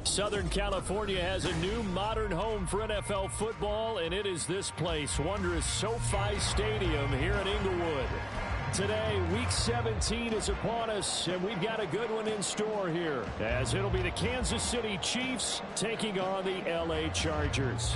Southern California has a new modern home for NFL football, and it is this place, wondrous SoFi Stadium here in Inglewood. Today, Week 17 is upon us, and we've got a good one in store here, as it'll be the Kansas City Chiefs taking on the LA Chargers.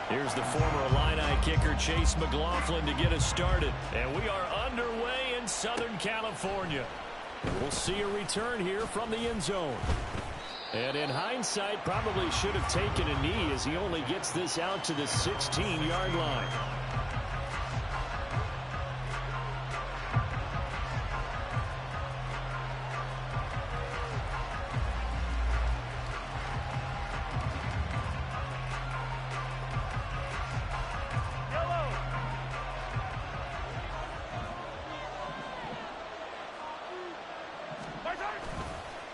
Here's the former Illini kicker, Chase McLaughlin, to get us started. And we are underway in Southern California. We'll see a return here from the end zone. And in hindsight, probably should have taken a knee as he only gets this out to the 16-yard line.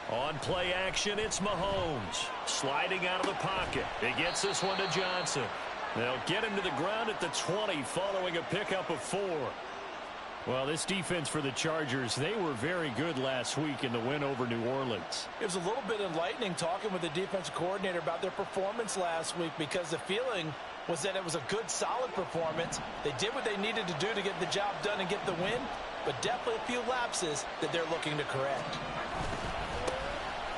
On play action, it's Mahomes. Sliding out of the pocket. He gets this one to Johnson. They'll get him to the ground at the 20 following a pickup of 4. Well, this defense for the Chargers, they were very good last week in the win over New Orleans. It was a little bit enlightening talking with the defensive coordinator about their performance last week, because the feeling was that it was a good, solid performance. They did what they needed to do to get the job done and get the win, but definitely a few lapses that they're looking to correct.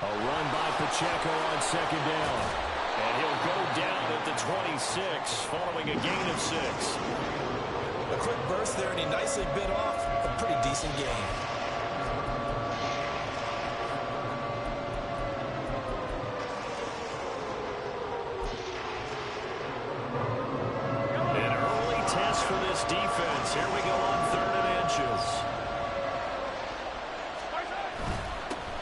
A run by Pacheco on second down. And he'll go down at the 26 following a gain of 6. A quick burst there, and he nicely bit off a pretty decent gain. An early test for this defense. Here we go on 3rd and inches.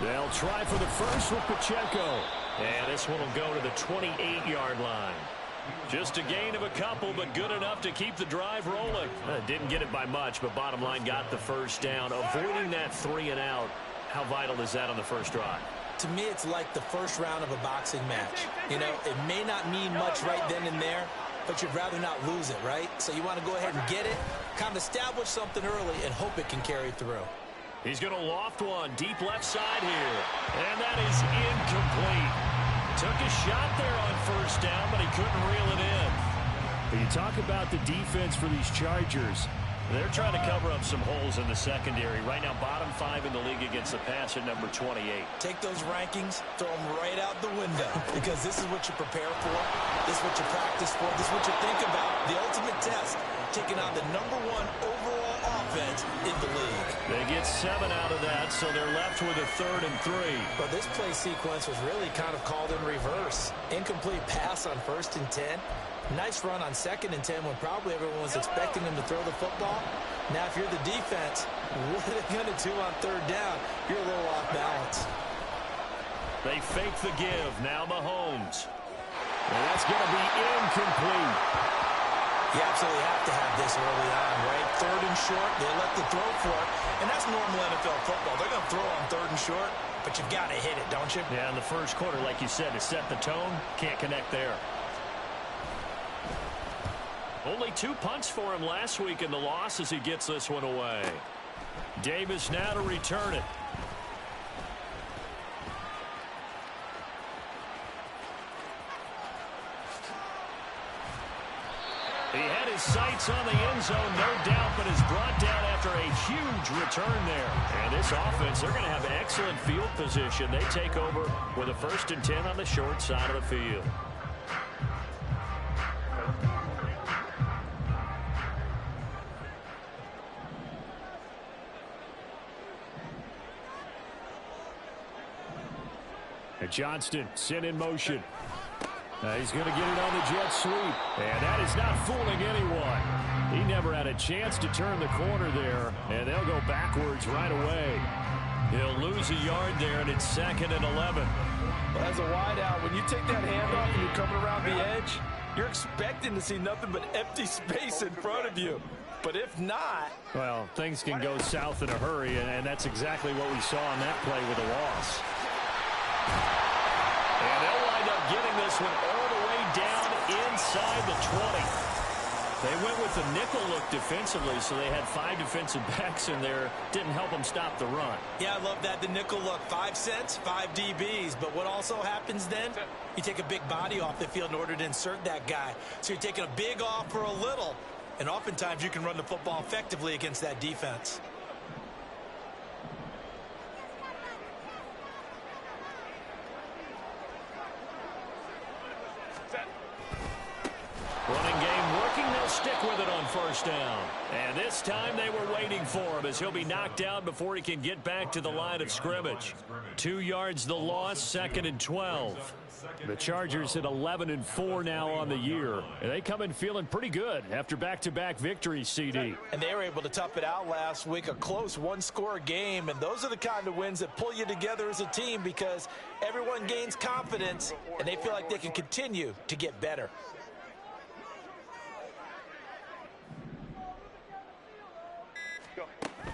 They'll try for the first with Pacheco. And this one will go to the 28-yard line. Just a gain of a couple, but good enough to keep the drive rolling. Didn't get it by much, but bottom line got the first down. Avoiding that 3 and out. How vital is that on the first drive? To me, it's like the first round of a boxing match. You know, it may not mean much right then and there, but you'd rather not lose it, right? So you want to go ahead and get it, kind of establish something early, and hope it can carry through. He's going to loft one deep left side here. And that is incomplete. Took a shot there on first down, but he couldn't reel it in. When you talk about the defense for these Chargers, they're trying to cover up some holes in the secondary. Right now, bottom 5 in the league against the pass at number 28. Take those rankings, throw them right out the window, because this is what you prepare for. This is what you practice for. This is what you think about. The ultimate test, taking on the number 1 overall offense in the league. They get 7 out of that, so they're left with a 3rd and 3. But this play sequence was really kind of called in reverse. Incomplete pass on 1st and 10. Nice run on 2nd and 10 when probably everyone was expecting him to throw the football. Now, if you're the defense, what are they going to do on 3rd down? You're a little off balance. They fake the give. Now Mahomes. And that's going to be incomplete. You absolutely have to have this early on, right? 3rd and short, they let the throw for it. And that's normal NFL football. They're going to throw on 3rd and short, but you've got to hit it, don't you? Yeah, in the first quarter, like you said, to set the tone, can't connect there. Only 2 punts for him last week in the loss as he gets this one away. Davis now to return it. He had his sights on the end zone, no doubt, but is brought down after a huge return there. And this offense, they're going to have excellent field position. They take over with a 1st and 10 on the short side of the field. And Johnston sent in motion. He's going to get it on the jet sweep. And that is not fooling anyone. He never had a chance to turn the corner there. And they'll go backwards right away. He'll lose a yard there, and it's 2nd and 11. Well, as a wideout, when you take that handoff and you're coming around the edge, you're expecting to see nothing but empty space in front of you. But if not... Well, things can go south in a hurry, and that's exactly what we saw on that play with a loss. And they'll wind up getting this one all the way down inside the 20. They went with the nickel look defensively, so they had 5 defensive backs in there. Didn't help them stop the run. Yeah, I love that, the nickel look. 5 cents, 5 DBs. But what also happens then? You take a big body off the field in order to insert that guy. So you're taking a big off for a little. And oftentimes you can run the football effectively against that defense. Running game working. They'll stick with it on first down. And this time they were waiting for him as he'll be knocked down before he can get back to the line of scrimmage. 2 yards the loss, 2nd and 12. The Chargers at 11-4 now on the year. And they come in feeling pretty good after back-to-back victories, CD. And they were able to tough it out last week, a close one-score game. And those are the kind of wins that pull you together as a team because everyone gains confidence and they feel like they can continue to get better.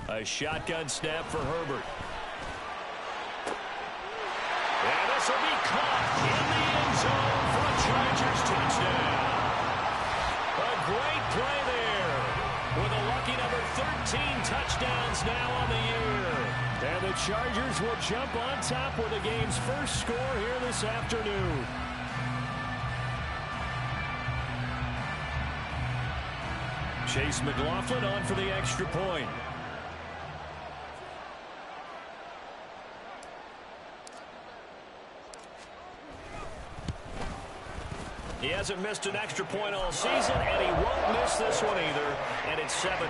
A shotgun snap for Herbert. And this will be caught in the end zone for a Chargers touchdown. A great play there with a lucky number 13 touchdowns now on the year. And the Chargers will jump on top with the game's first score here this afternoon. Chase McLaughlin on for the extra point. He hasn't missed an extra point all season, and he won't miss this one either, and it's 7-0.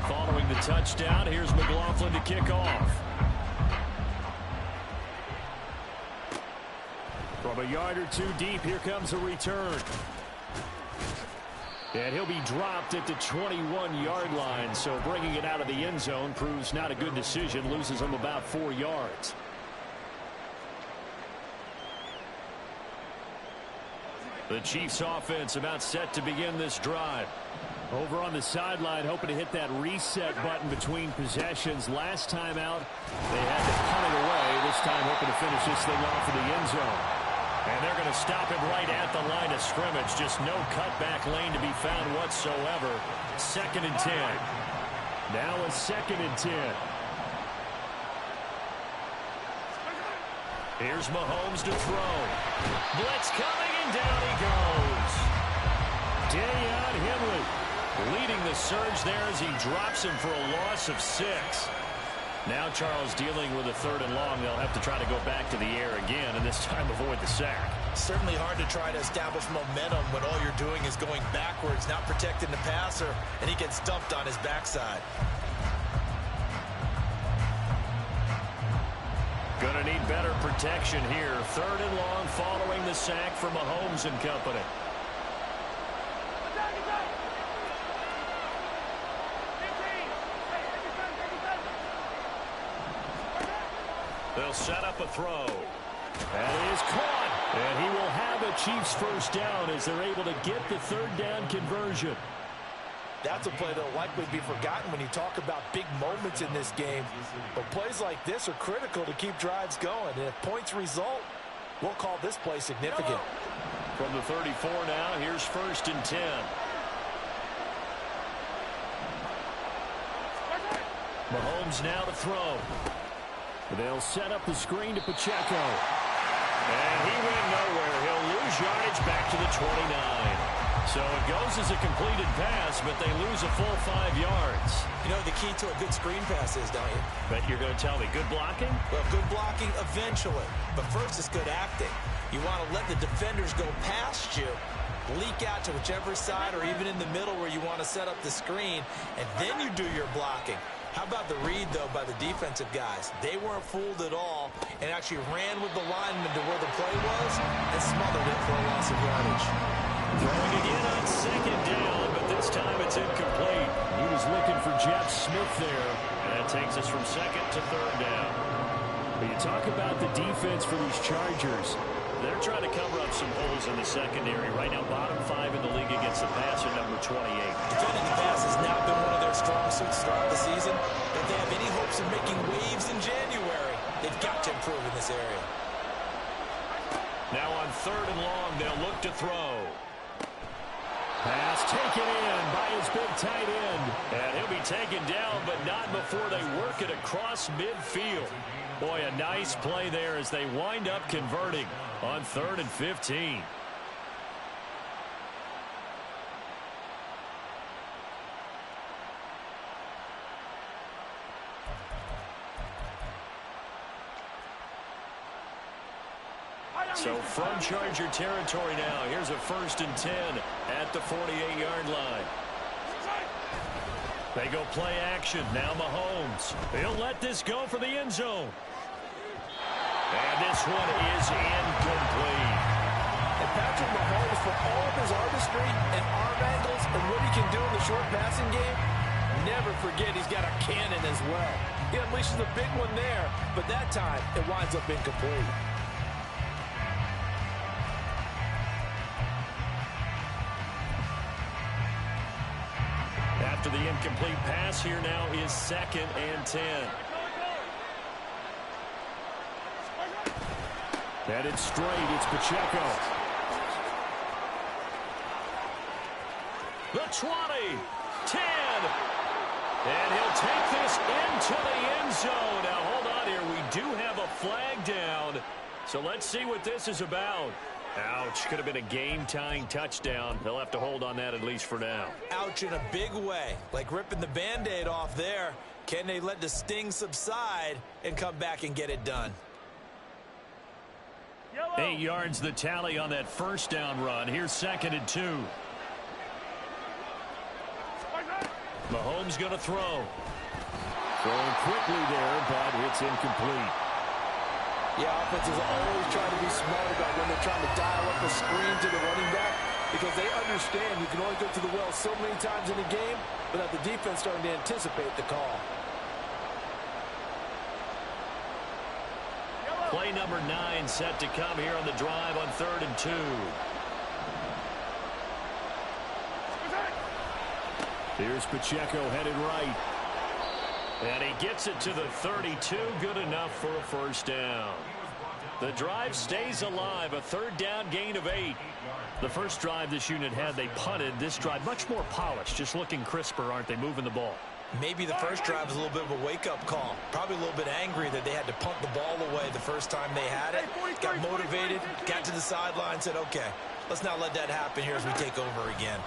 Following the touchdown, here's McLaughlin to kick off. From a yard or 2 deep, here comes a return. And he'll be dropped at the 21-yard line, so bringing it out of the end zone proves not a good decision, loses him about 4 yards. The Chiefs offense about set to begin this drive. Over on the sideline, hoping to hit that reset button between possessions. Last time out, they had to punt it away. This time hoping to finish this thing off in the end zone. And they're going to stop him right at the line of scrimmage. Just no cutback lane to be found whatsoever. 2nd and 10. Now a 2nd and 10. Here's Mahomes to throw. Blitz coming, and down he goes. Dayon Henley leading the surge there as he drops him for a loss of 6. Now Charles dealing with a 3rd and long. They'll have to try to go back to the air again, and this time avoid the sack. Certainly hard to try to establish momentum when all you're doing is going backwards, not protecting the passer, and he gets dumped on his backside. Gonna need better protection here. 3rd and long following the sack from Mahomes and company. They'll set up a throw. That is caught. And he will have a Chiefs first down as they're able to get the 3rd down conversion. That's a play that will likely be forgotten when you talk about big moments in this game. But plays like this are critical to keep drives going. And if points result, we'll call this play significant. From the 34 now, here's 1st and 10. Mahomes now to throw. They'll set up the screen to Pacheco. And he went nowhere. He'll lose yardage back to the 29. So it goes as a completed pass, but they lose a full 5 yards. You know the key to a good screen pass is, don't you? Bet you're going to tell me good blocking? Well, good blocking eventually. But first it's good acting. You want to let the defenders go past you, leak out to whichever side or even in the middle where you want to set up the screen, and then you do your blocking. How about the read, though, by the defensive guys? They weren't fooled at all and actually ran with the lineman to where the play was and smothered it for a loss of yardage. Throwing again on 2nd down, but this time it's incomplete. He was looking for Jeff Smith there. And that takes us from 2nd to 3rd down. When you talk about the defense for these Chargers, they're trying to cover up some holes in the secondary. Right now, bottom 5 in the league against the passer, number 28. Defending the pass has now been one of their strong suits throughout the season. If they have any hopes of making waves in January, they've got to improve in this area. Now on 3rd and long, they'll look to throw. Pass taken in by his big tight end. And he'll be taken down, but not before they work it across midfield. Boy, a nice play there as they wind up converting on 3rd and 15. So from Charger territory now, here's a 1st and 10 at the 48-yard line. They go play action. Now Mahomes. He'll let this go for the end zone. And this one is incomplete. And Patrick Mahomes, for all of his artistry and arm angles and what he can do in the short passing game, never forget he's got a cannon as well. He unleashes a big one there, but that time it winds up incomplete. After the incomplete pass, here now is 2nd and 10. Headed straight, it's Pacheco. The 20, 10, and he'll take this into the end zone. Now, hold on here. We do have a flag down, so let's see what this is about. Ouch, could have been a game-tying touchdown. They'll have to hold on that at least for now. Ouch in a big way, like ripping the Band-Aid off there. Can they let the sting subside and come back and get it done? 8 yards the tally on that 1st down run. Here's 2nd and 2. Mahomes going to throw. Throwing quickly there, but it's incomplete. Yeah, offenses always try to be smart about when they're trying to dial up a screen to the running back because they understand you can only go to the well so many times in a game without the defense starting to anticipate the call. Play number 9 set to come here on the drive on 3rd and 2. Here's Pacheco headed right. And he gets it to the 32. Good enough for a 1st down. The drive stays alive. A 3rd down gain of 8. The first drive this unit had, they punted. This drive much more polished. Just looking crisper, aren't they, moving the ball? Maybe the first drive was a little bit of a wake-up call. Probably a little bit angry that they had to punt the ball away the first time they had it. Got motivated, got to the sideline, said, okay, let's not let that happen here as we take over again.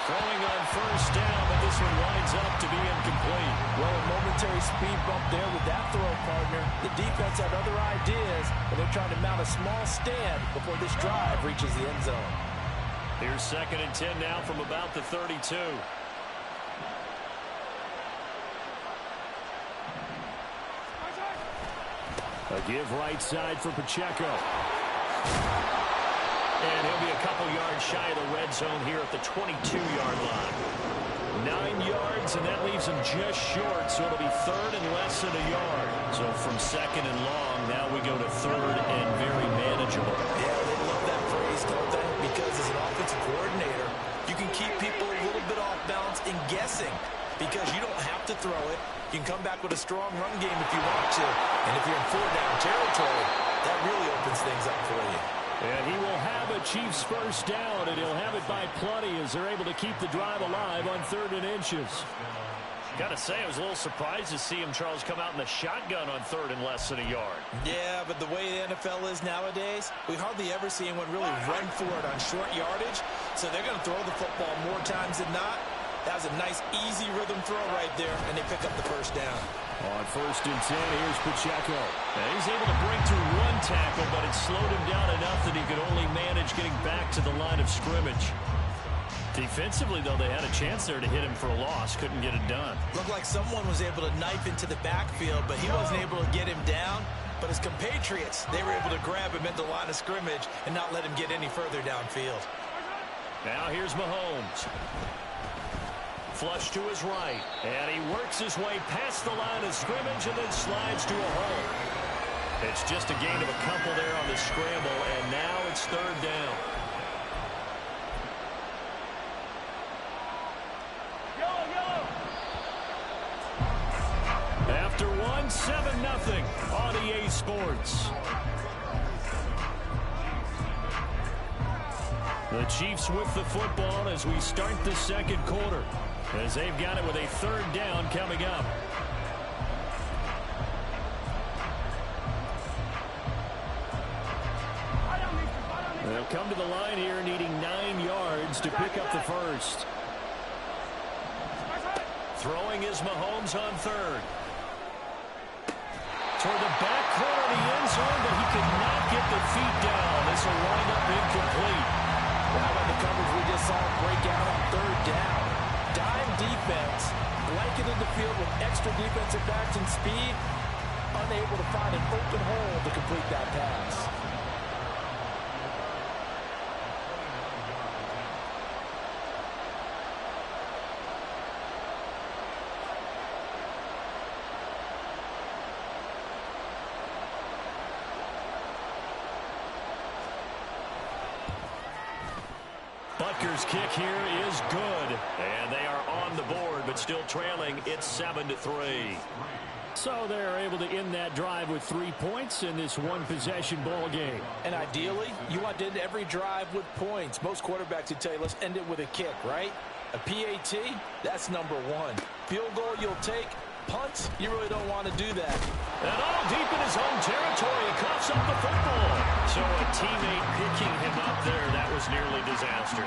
Throwing on 1st down, but this one winds up to be incomplete. Well, a momentary speed bump there with that throw, partner. The defense had other ideas, and they're trying to mount a small stand before this drive reaches the end zone. Here's 2nd and 10 now from about the 32. A give right side for Pacheco. And he'll be a couple yards shy of the red zone here at the 22-yard line. 9 yards, and that leaves him just short, so it'll be 3rd and less than a yard. So from 2nd and long, now we go to 3rd and very manageable. Yeah, they love that phrase, don't they? Because as an offensive coordinator, you can keep people a little bit off balance and guessing because you don't have to throw it. You can come back with a strong run game if you want to. And if you're in 4-down territory, that really opens things up for you. And he will have a Chiefs 1st down, and he'll have it by plenty as they're able to keep the drive alive on 3rd and inches. Got to say, I was a little surprised to see him, Charles, come out in the shotgun on 3rd and less than a yard. Yeah, but the way the NFL is nowadays, we hardly ever see anyone really run for it on short yardage. So they're going to throw the football more times than not. That was a nice, easy rhythm throw right there, and they pick up the 1st down. On 1st and 10, here's Pacheco. And he's able to break through one tackle, but it slowed him down enough that he could only manage getting back to the line of scrimmage. Defensively, though, they had a chance there to hit him for a loss. Couldn't get it done. Looked like someone was able to knife into the backfield, but he wasn't able to get him down. But his compatriots, they were able to grab him at the line of scrimmage and not let him get any further downfield. Now here's Mahomes. Flush to his right. And he works his way past the line of scrimmage and then slides to a hole. It's just a gain of a couple there on the scramble, and now it's third down. After one, 7-0 on EA Sports. The Chiefs with the football as we start the second quarter, as they've got it with a third down coming up. They'll come to the line here needing 9 yards to pick up the first. Throwing is Mahomes on third. Toward the back corner of the end zone, but he could not get the feet down. This will wind up incomplete. How about the coverage we just saw break out on third down? Dime defense, blanketed the field with extra defensive backs and speed, unable to find an open hole to complete that pass. Butker's kick here is good, and they are on the board, but still trailing. It's 7-3. So they're able to end that drive with 3 points in this one-possession ball game. And ideally, you want to end every drive with points. Most quarterbacks would tell you, let's end it with a kick, right? A PAT, that's number one. Field goal you'll take. Punts, you really don't want to do that. And all deep in his own territory, he coughs up the football. So a teammate picking him up there, that was nearly disaster.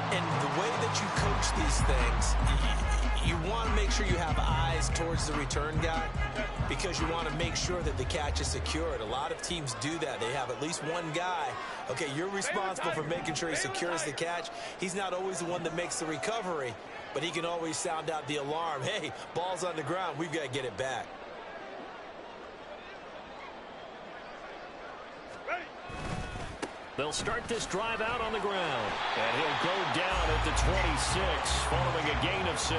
And the way that you coach these things, you want to make sure you have eyes towards the return guy because you want to make sure that the catch is secured. A lot of teams do that. They have at least one guy. Okay, you're responsible for making sure he secures the catch. He's not always the one that makes the recovery, but he can always sound out the alarm. Hey, ball's on the ground. We've got to get it back. They'll start this drive out on the ground. And he'll go down at the 26, following a gain of 6.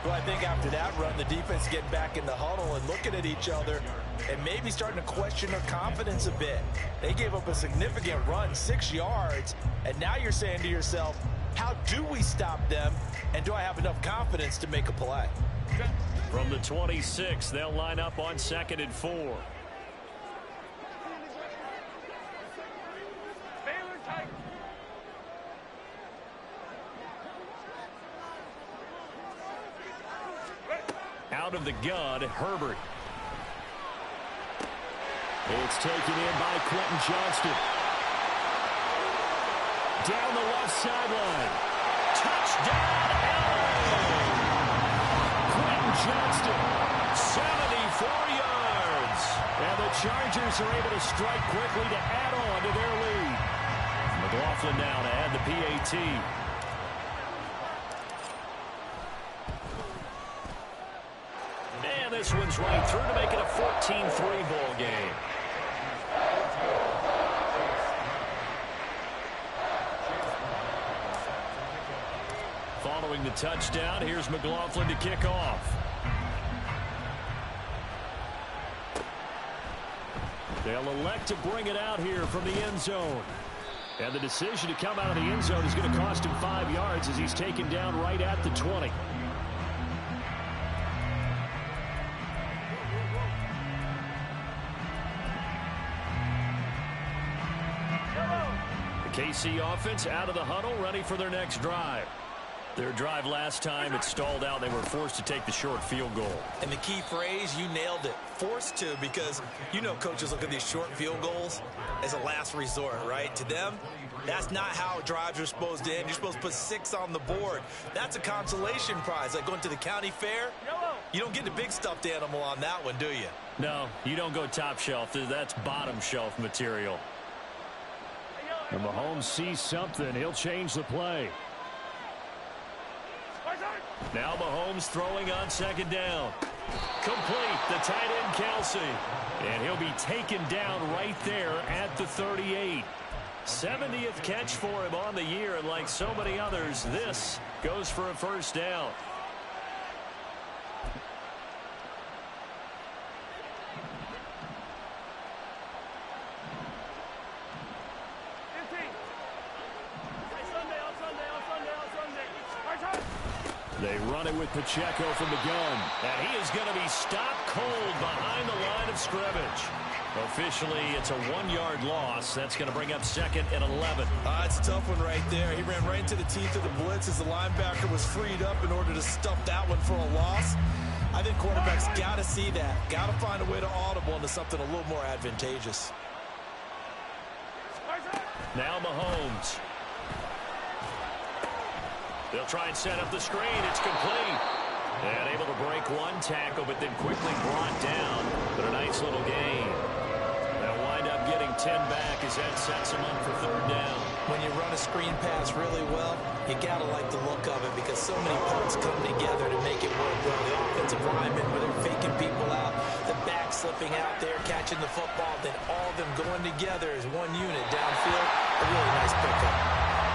Well, I think after that run, the defense getting back in the huddle and looking at each other and maybe starting to question their confidence a bit. They gave up a significant run, 6 yards, and now you're saying to yourself, how do we stop them, and do I have enough confidence to make a play? From the 26, they'll line up on 2nd and 4. Out of the gun, Herbert. It's taken in by Quentin Johnston. Down the left sideline. Touchdown, LA! Quentin Johnston, 74 yards. And the Chargers are able to strike quickly to add on to their lead. McLaughlin now to add the PAT. This one's right through to make it a 14-3 ball game. Following the touchdown, here's McLaughlin to kick off. They'll elect to bring it out here from the end zone. And the decision to come out of the end zone is going to cost him 5 yards as he's taken down right at the 20. KC offense out of the huddle, ready for their next drive. Their drive last time, it stalled out. They were forced to take the short field goal. And the key phrase, you nailed it. Forced to, because you know coaches look at these short field goals as a last resort, right? To them, that's not how drives are supposed to end. You're supposed to put 6 on the board. That's a consolation prize. Like going to the county fair, you don't get the big stuffed animal on that one, do you? No, you don't go top shelf. That's bottom shelf material. And Mahomes sees something. He'll change the play. Now Mahomes throwing on 2nd down. Complete. The tight end, Kelsey. And he'll be taken down right there at the 38. 70th catch for him on the year, and like so many others, this goes for a first down. They run it with Pacheco from the gun, and he is going to be stopped cold behind the line of scrimmage. Officially, it's a 1-yard loss. That's going to bring up second and 11. It's a tough one right there. He ran right into the teeth of the blitz as the linebacker was freed up in order to stuff that one for a loss. I think quarterbacks got to see that. Got to find a way to audible into something a little more advantageous. Now Mahomes. They'll try and set up the screen. It's complete. And able to break one tackle, but then quickly brought down. But a nice little gain. They'll wind up getting 10 back as that sets them up for third down. When you run a screen pass really well, you got to like the look of it because so many parts come together to make it work well. The offensive linemen, where they're faking people out, the back slipping out there, catching the football, then all of them going together as one unit downfield. A really nice pickup.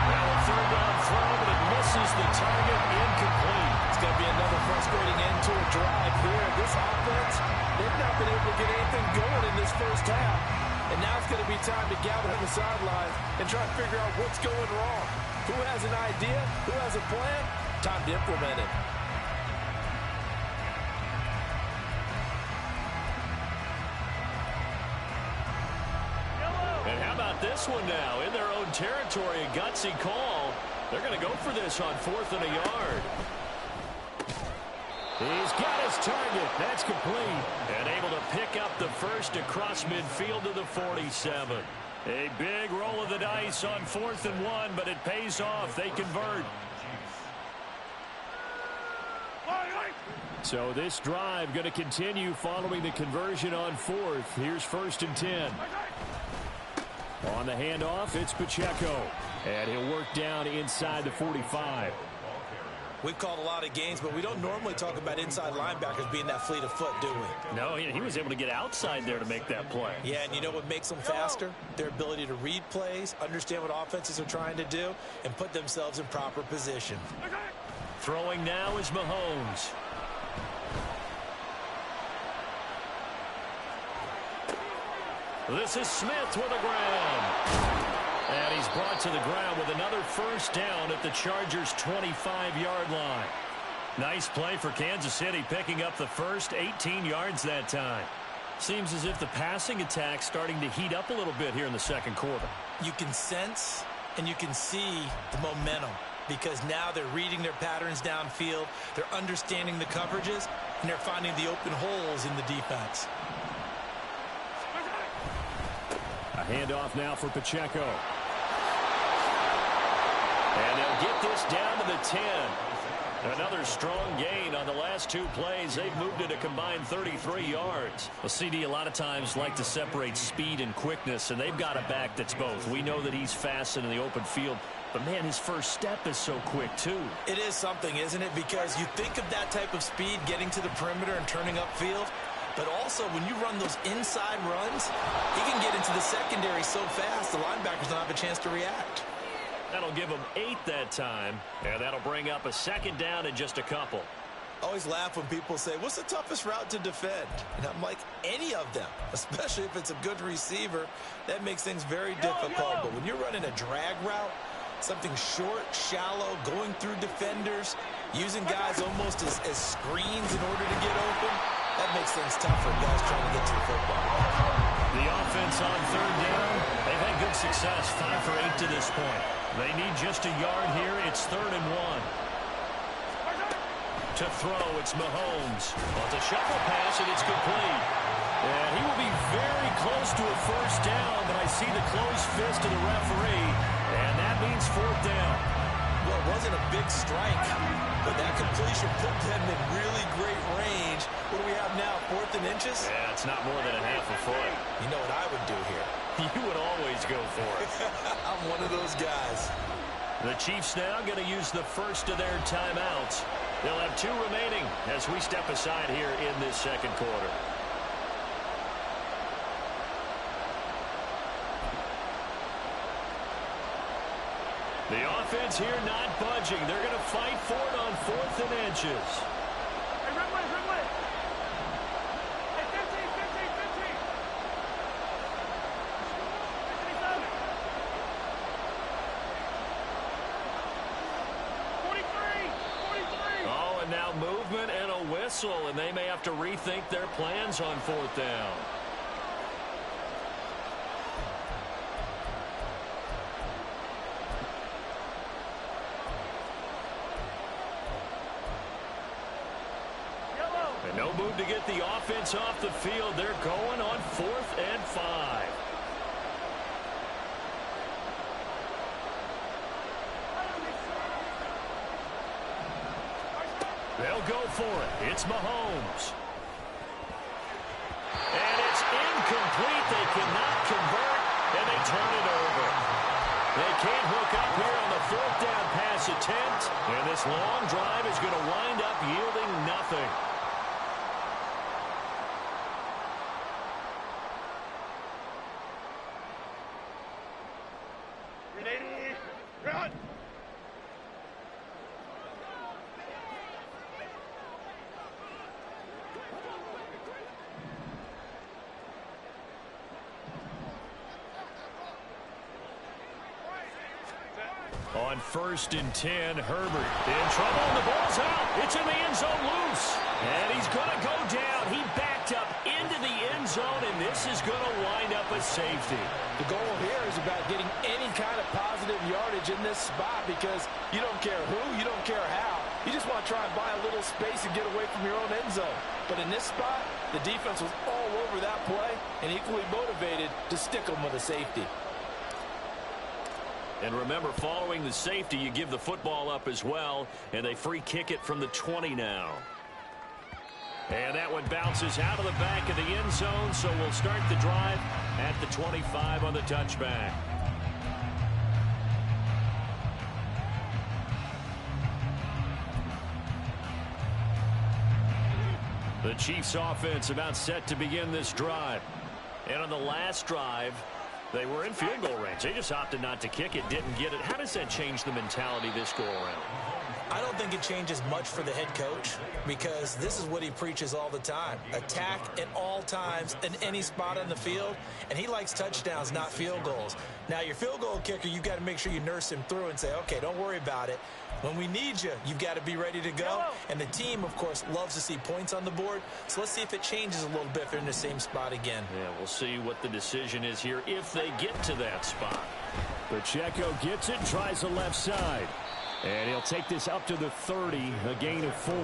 Now a third down throw, but it misses the target, incomplete. It's going to be another frustrating end to a drive here. This offense, they've not been able to get anything going in this first half. And now it's going to be time to gather on the sidelines and try to figure out what's going wrong. Who has an idea? Who has a plan? Time to implement it. And how about this one now? In their own territory, a gutsy call. They're going to go for this on 4th and a yard. He's got his target. That's complete. And able to pick up the first across midfield to the 47. A big roll of the dice on 4th and 1, but it pays off. They convert. So this drive going to continue following the conversion on 4th. Here's 1st and 10. On the handoff, it's Pacheco. And he'll work down inside the 45. We've called a lot of games, but we don't normally talk about inside linebackers being that fleet of foot, do we? No, he was able to get outside there to make that play. Yeah, and you know what makes them faster? Their ability to read plays, understand what offenses are trying to do, and put themselves in proper position. Throwing now is Mahomes. This is Smith with the ground. And he's brought to the ground with another first down at the Chargers' 25-yard line. Nice play for Kansas City, picking up the first 18 yards that time. Seems as if the passing attack's starting to heat up a little bit here in the second quarter. You can sense and you can see the momentum because now they're reading their patterns downfield, they're understanding the coverages, and they're finding the open holes in the defense. A handoff now for Pacheco. And they'll get this down to the 10. Another strong gain on the last two plays. They've moved it a combined 33 yards. Well, CD a lot of times like to separate speed and quickness, and they've got a back that's both. We know that he's fast in the open field, but, man, his first step is so quick, too. It is something, isn't it? Because you think of that type of speed getting to the perimeter and turning upfield, but also when you run those inside runs, he can get into the secondary so fast the linebackers don't have a chance to react. That'll give them 8 that time, and that'll bring up a second down in just a couple. I always laugh when people say, what's the toughest route to defend? And I'm like, any of them, especially if it's a good receiver. That makes things very difficult. But when you're running a drag route, something short, shallow, going through defenders, using guys almost as screens in order to get open, that makes things tough for guys trying to get to the football. The offense on third down, they've had good success, 5 for 8 to this point. They need just a yard here. It's 3rd and 1. To throw, it's Mahomes. Well, it's a shuffle pass, and it's complete. And he will be very close to a first down, but I see the closed fist of the referee, and that means 4th down. Well, it wasn't a big strike, but that completion put them in really great range. What do we have now, 4th and inches? Yeah, it's not more than a half a foot. You know what I would do here? You would always go for it. I'm one of those guys. The Chiefs now going to use the first of their timeouts. They'll have 2 remaining as we step aside here in this second quarter. defense here not budging. They're going to fight for it on 4th and inches. Hey, red way, red way. Hey, 15, 15, 15. 57. 43, 43. Oh, and now movement and a whistle, and they may have to rethink their plans on 4th down. And no move to get the offense off the field. They're going on 4th and 5. They'll go for it. It's Mahomes. And it's incomplete. They cannot convert, and they turn it over. They can't hook up here on the 4th down pass attempt, and this long drive is going to wind up yielding nothing. Run. On 1st and 10, Herbert in trouble, and the ball's out. It's in the end zone loose. And he's going to go down. He backed up into the end zone, and this is going to wind up a safety. The goal here is about getting any kind of positive yardage in this spot because you don't care who, you don't care how. You just want to try and buy a little space and get away from your own end zone. But in this spot, the defense was all over that play and equally motivated to stick them with a safety. And remember, following the safety, you give the football up as well, and they free kick it from the 20 now. And that one bounces out of the back of the end zone, so we'll start the drive at the 25 on the touchback. The Chiefs offense about set to begin this drive. And on the last drive, they were in field goal range. They just opted not to kick it, didn't get it. How does that change the mentality this go around? I don't think it changes much for the head coach because this is what he preaches all the time. Attack at all times in any spot on the field, and he likes touchdowns, not field goals. Now, your field goal kicker, you've got to make sure you nurse him through and say, okay, don't worry about it. When we need you, you've got to be ready to go. And the team, of course, loves to see points on the board. So let's see if it changes a little bit if they're in the same spot again. Yeah, we'll see what the decision is here if they get to that spot. Pacheco gets it, tries the left side. And he'll take this up to the 30, a gain of 4.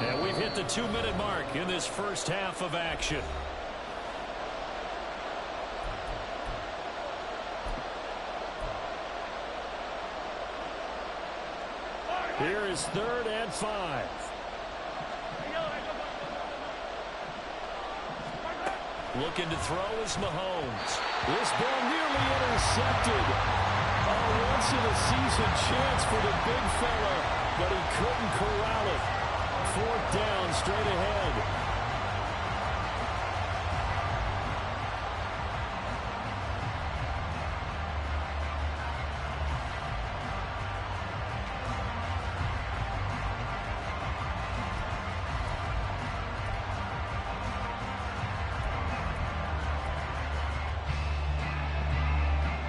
And we've hit the 2-minute mark in this first half of action. Here is 3rd and 5. Looking to throw is Mahomes. This ball nearly intercepted. A once-in-a-season chance for the big fella, but he couldn't corral it. 4th down, straight ahead.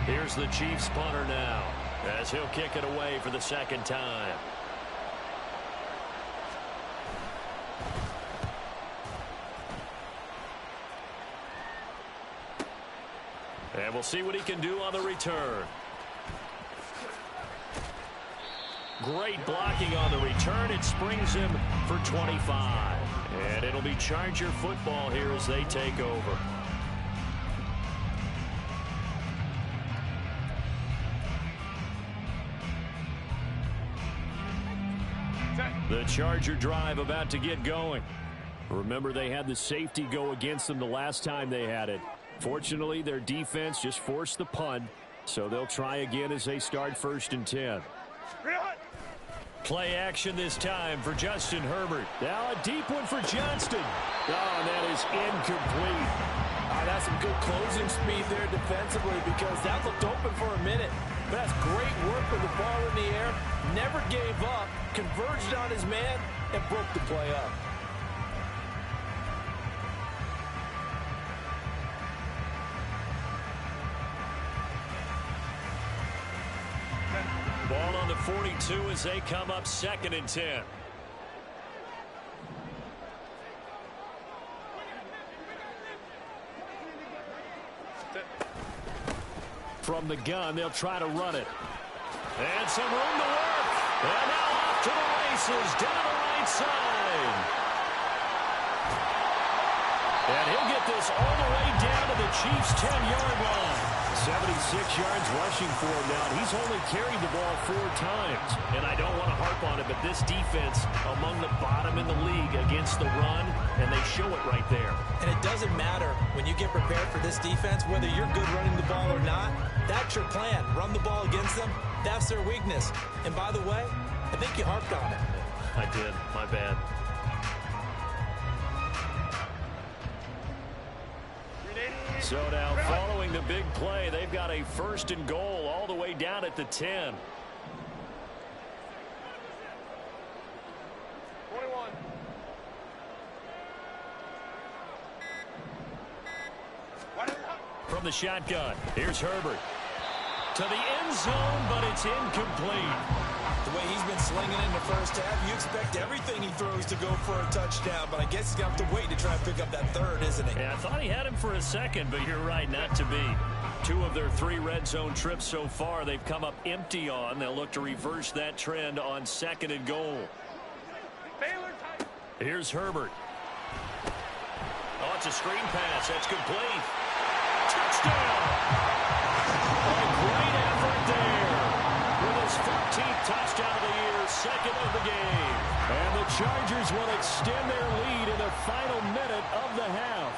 Here's the Chiefs punter now, as he'll kick it away for the 2nd time. And we'll see what he can do on the return. Great blocking on the return. It springs him for 25. And it'll be Charger football here as they take over. The Charger drive about to get going. Remember, they had the safety go against them the last time they had it. Fortunately, their defense just forced the punt, so they'll try again as they start 1st and 10. Play action this time for Justin Herbert. Now a deep one for Johnston. Oh, and that is incomplete. That's some good closing speed there defensively because that looked open for a minute. But that's great work with the ball in the air. Never gave up, converged on his man, and broke the play up. Ball on the 42 as they come up 2nd and 10. From the gun, they'll try to run it. And some room to work. And now off to the races down the right side. And he'll get this all the way down to the Chiefs' 10-yard line. 76 yards rushing for him now. He's only carried the ball 4 times. And I don't want to harp on it, but this defense among the bottom in the league against the run, and they show it right there. And it doesn't matter when you get prepared for this defense, whether you're good running the ball or not. That's your plan. Run the ball against them. That's their weakness. And by the way, I think you harped on it. I did. My bad. So now, following the big play, they've got a 1st and goal all the way down at the 10. 21. From the shotgun, here's Herbert. To the end zone, but it's incomplete. The way he's been slinging in the first half, you expect everything he throws to go for a touchdown, but I guess he's going to have to wait to try and pick up that 3rd, isn't he? Yeah, I thought he had him for a second, but you're right, not to be. 2 of their 3 red zone trips so far, they've come up empty on. They'll look to reverse that trend on 2nd and goal. Here's Herbert. Oh, it's a screen pass. That's complete. Touchdown! A great effort there. With his 14th touchdown of the year, 2nd of the game. And the Chargers will extend their lead in the final minute of the half.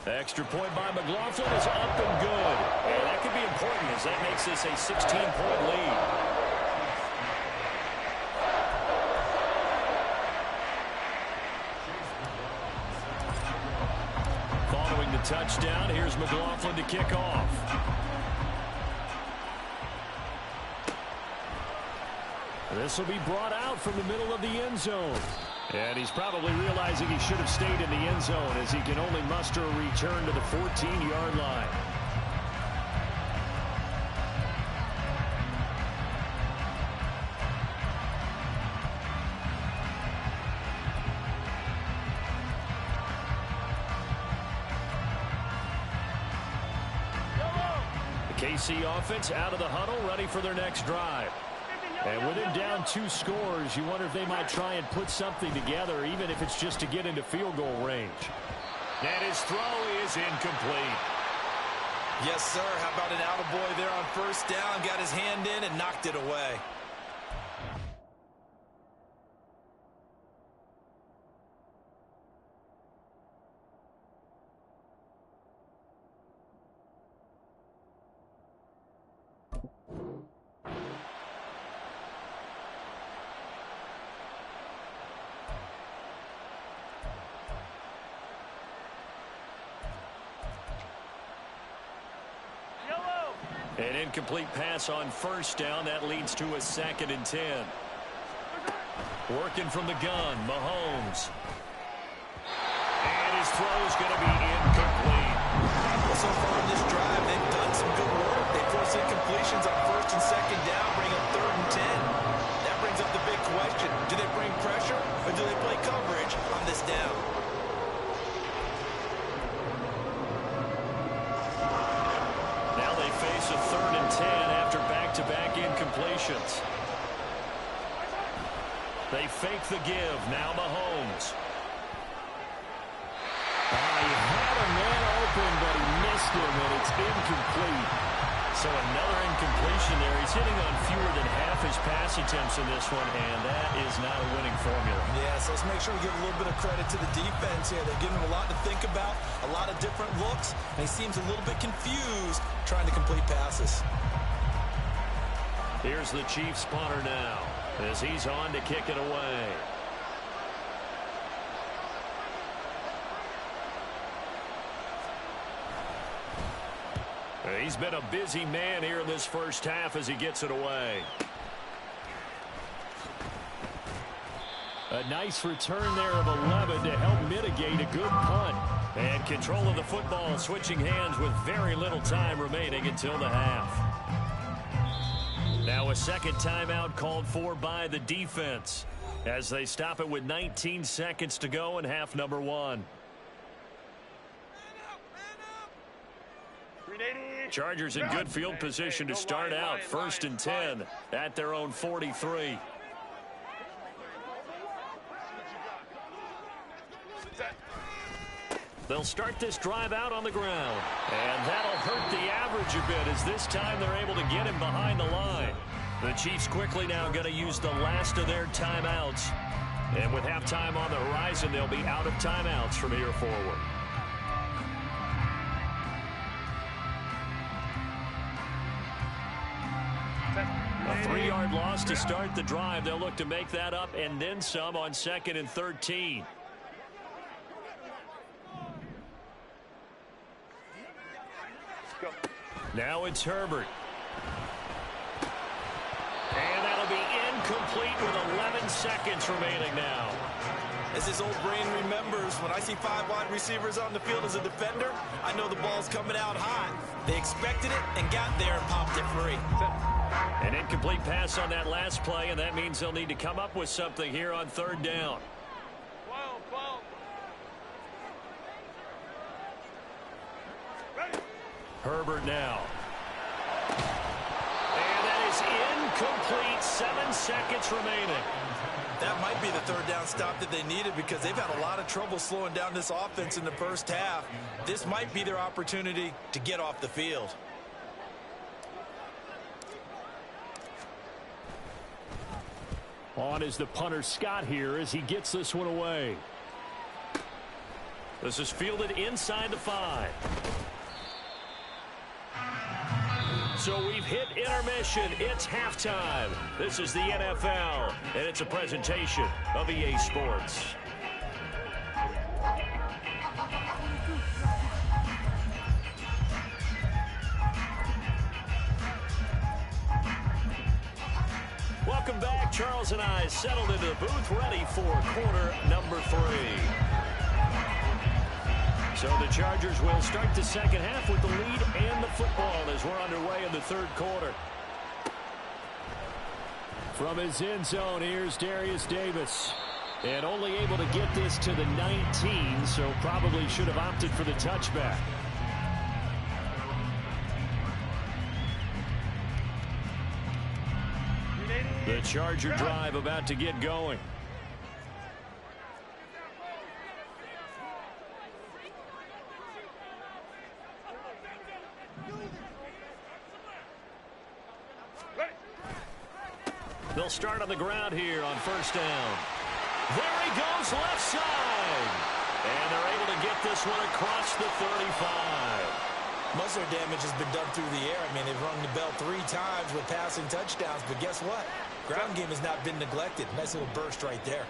Extra point by McLaughlin is up and good. And that could be important as that makes this a 16-point lead. Following the touchdown, here's McLaughlin to kick off. This will be brought out from the middle of the end zone. And he's probably realizing he should have stayed in the end zone as he can only muster a return to the 14-yard line. The KC offense out of the huddle, ready for their next drive. And with him down 2 scores, you wonder if they might try and put something together, even if it's just to get into field goal range. And his throw is incomplete. Yes, sir. How about an attaboy there on 1st down? Got his hand in and knocked it away. An incomplete pass on 1st down. That leads to a 2nd and 10. Working from the gun, Mahomes. And his throw is going to be incomplete. Well, so far in this drive, they've done some good work. They force incompletions on 1st and 2nd down, bring up 3rd and 10. That brings up the big question. Do they bring pressure or do they play coverage on this down? Face a 3rd and 10 after back-to-back incompletions. They fake the give. Now Mahomes. He had a man open, but he missed him, and it's incomplete. So another incompletion there. He's hitting on fewer than half his pass attempts in this one, and that is not a winning formula. Yeah, So let's make sure we give a little bit of credit to the defense here. They're giving him a lot to think about, a lot of different looks, and he seems a little bit confused trying to complete passes. Here's the Chiefs punter now as he's on to kick it away. He's been a busy man here in this first half as he gets it away. A nice return there of 11 to help mitigate a good punt. And control of the football switching hands with very little time remaining until the half. Now a second timeout called for by the defense as they stop it with 19 seconds to go in half number 1. Chargers in good field position to start out. 1st and 10 at their own 43. They'll start this drive out on the ground. And that'll hurt the average a bit as this time they're able to get him behind the line. The Chiefs quickly now going to use the last of their timeouts. And with halftime on the horizon, they'll be out of timeouts from here forward. A 3-yard loss to start the drive. They'll look to make that up and then some on 2nd and 13. Now it's Herbert. And that'll be incomplete with 11 seconds remaining now. As his old brain remembers, when I see 5 wide receivers on the field as a defender, I know the ball's coming out high. They expected it and got there and popped it free. An incomplete pass on that last play, and that means they'll need to come up with something here on 3rd down. Herbert now. And that is incomplete. 7 seconds remaining. That might be the 3rd down stop that they needed because they've had a lot of trouble slowing down this offense in the first half. This might be their opportunity to get off the field. On is the punter Scott here as he gets this one away. This is fielded inside the 5. So we've hit intermission. It's halftime. This is the NFL, and it's a presentation of EA Sports. Welcome back. Charles and I settled into the booth, ready for quarter number 3. So the Chargers will start the second half with the lead and the football as we're underway in the 3rd quarter. From his end zone, here's Darius Davis. And only able to get this to the 19, so probably should have opted for the touchback. The Charger drive about to get going. They'll start on the ground here on 1st down. There he goes, left side. And they're able to get this one across the 35. Most of their damage has been done through the air. I mean, they've rung the bell 3 times with passing touchdowns. But guess what? Ground game has not been neglected. Nice little burst right there.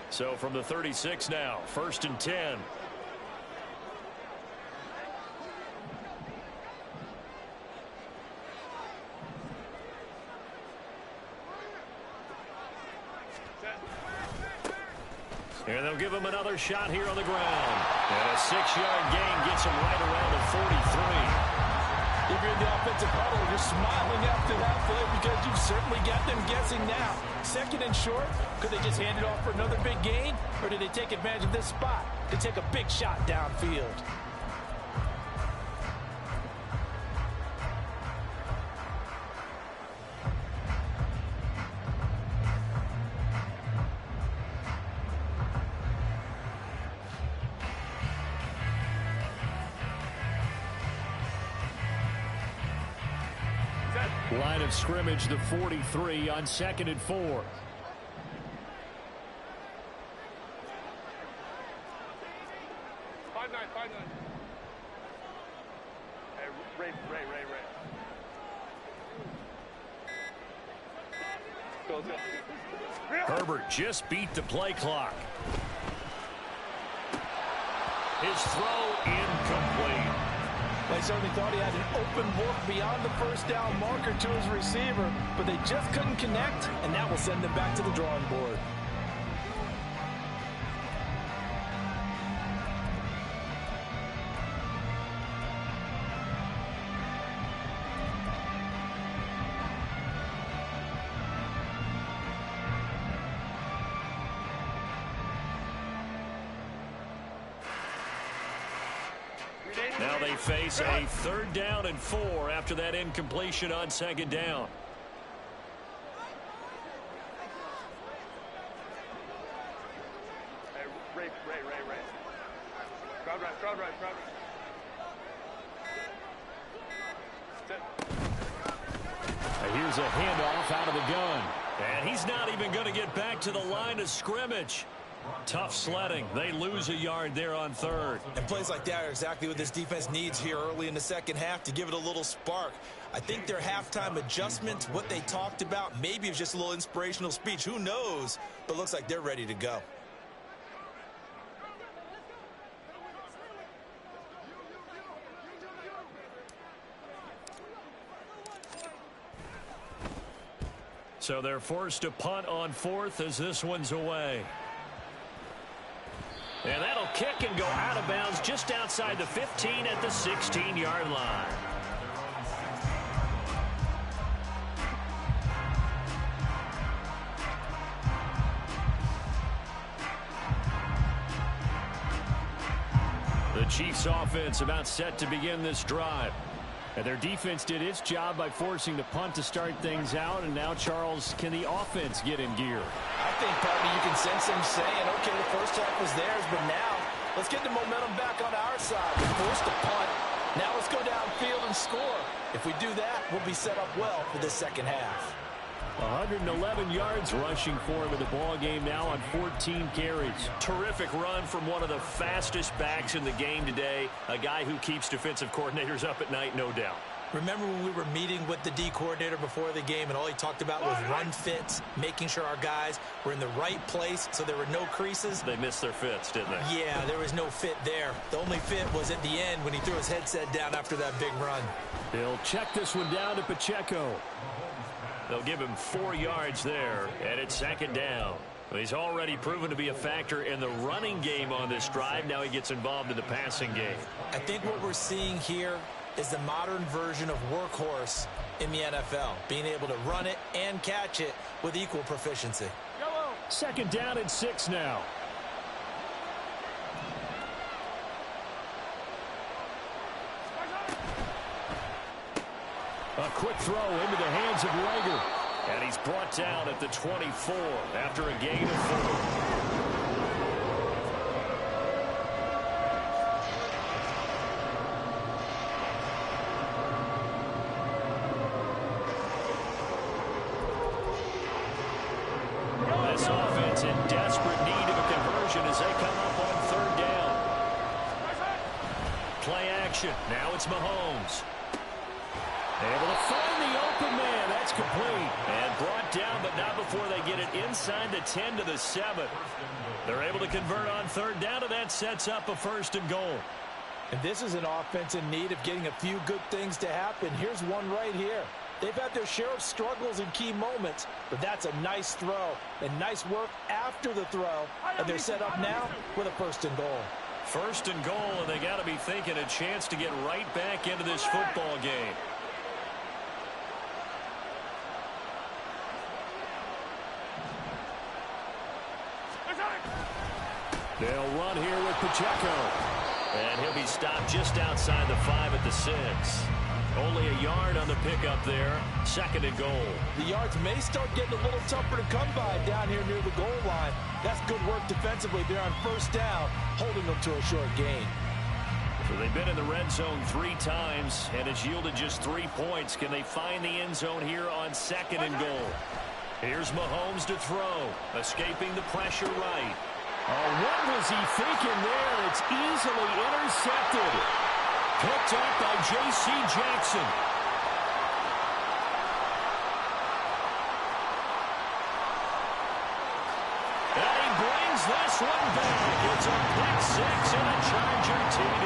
So from the 36 now, 1st and 10. And they'll give him another shot here on the ground. And a 6-yard gain gets him right around the 43. If you're in the offensive huddle, you're smiling after that play because you've certainly got them guessing now. 2nd and short, could they just hand it off for another big gain? Or did they take advantage of this spot to take a big shot downfield? Line of scrimmage, the 43 on 2nd and 4. Hey, Ray. Go. Herbert just beat the play clock. His throw incomplete. They certainly thought he had an open look beyond the first down marker to his receiver, but they just couldn't connect, and that will send them back to the drawing board. Now they face a 3rd down and 4 after that incompletion on 2nd down. Hey, Ray. Crowd right. Here's a handoff out of the gun. And he's not even going to get back to the line of scrimmage. Tough sledding. They lose a yard there on 3rd. And plays like that are exactly what this defense needs here early in the second half to give it a little spark. I think their halftime adjustment, what they talked about, maybe it was just a little inspirational speech. Who knows? But looks like they're ready to go. So they're forced to punt on 4th as this one's away. And that'll kick and go out of bounds just outside the 15 at the 16-yard line. The Chiefs offense about set to begin this drive. And their defense did its job by forcing the punt to start things out. And now, Charles, can the offense get in gear? I think, partly, you can sense them saying, okay, the first half was theirs, but now let's get the momentum back on our side. We forced a punt. Now let's go downfield and score. If we do that, we'll be set up well for this second half. 111 yards rushing for him in the ball game now on 14 carries. Terrific run from one of the fastest backs in the game today. A guy who keeps defensive coordinators up at night, no doubt. Remember when we were meeting with the D coordinator before the game and all he talked about was run fits, making sure our guys were in the right place so there were no creases? They missed their fits, didn't they? Yeah, there was no fit there. The only fit was at the end when he threw his headset down after that big run. He'll check this one down to Pacheco. They'll give him 4 yards there, and it's 2nd down. He's already proven to be a factor in the running game on this drive. Now he gets involved in the passing game. I think what we're seeing here is the modern version of workhorse in the NFL, being able to run it and catch it with equal proficiency. 2nd down and 6 now. A quick throw into the hands of Rager. And he's brought down at the 24 after a gain of 4. This offense in desperate need of a conversion as they come up on 3rd down. Play action. Now it's Mahomes. Able to find the open man. That's complete. And brought down, but not before they get it inside the 10 to the 7. They're able to convert on 3rd down, and that sets up a 1st and goal. And this is an offense in need of getting a few good things to happen. Here's one right here. They've had their share of struggles in key moments, but that's a nice throw and nice work after the throw. And they're set up now with a 1st and goal. 1st and goal, and they got to be thinking a chance to get right back into this football game. They'll run here with Pacheco. And he'll be stopped just outside the 5 at the 6. Only a yard on the pickup there. 2nd and goal. The yards may start getting a little tougher to come by down here near the goal line. That's good work defensively there on 1st down, holding them to a short gain. So they've been in the red zone 3 times, and it's yielded just 3 points. Can they find the end zone here on 2nd and goal? Here's Mahomes to throw, escaping the pressure right. A is he thinking there? It's easily intercepted. Picked up by J.C. Jackson. And he brings this one back. It's a pick six and a Charger TD.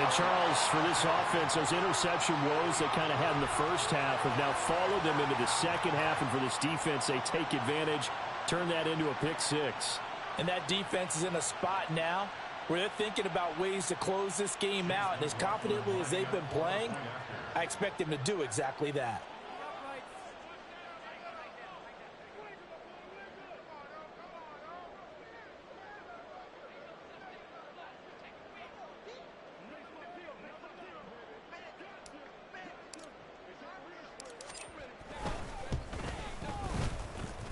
And Charles, for this offense, those interception woes they kind of had in the first half have now followed them into the second half. And for this defense, they take advantage, turn that into a pick six. And that defense is in a spot now where they're thinking about ways to close this game out. And as confidently as they've been playing, I expect them to do exactly that.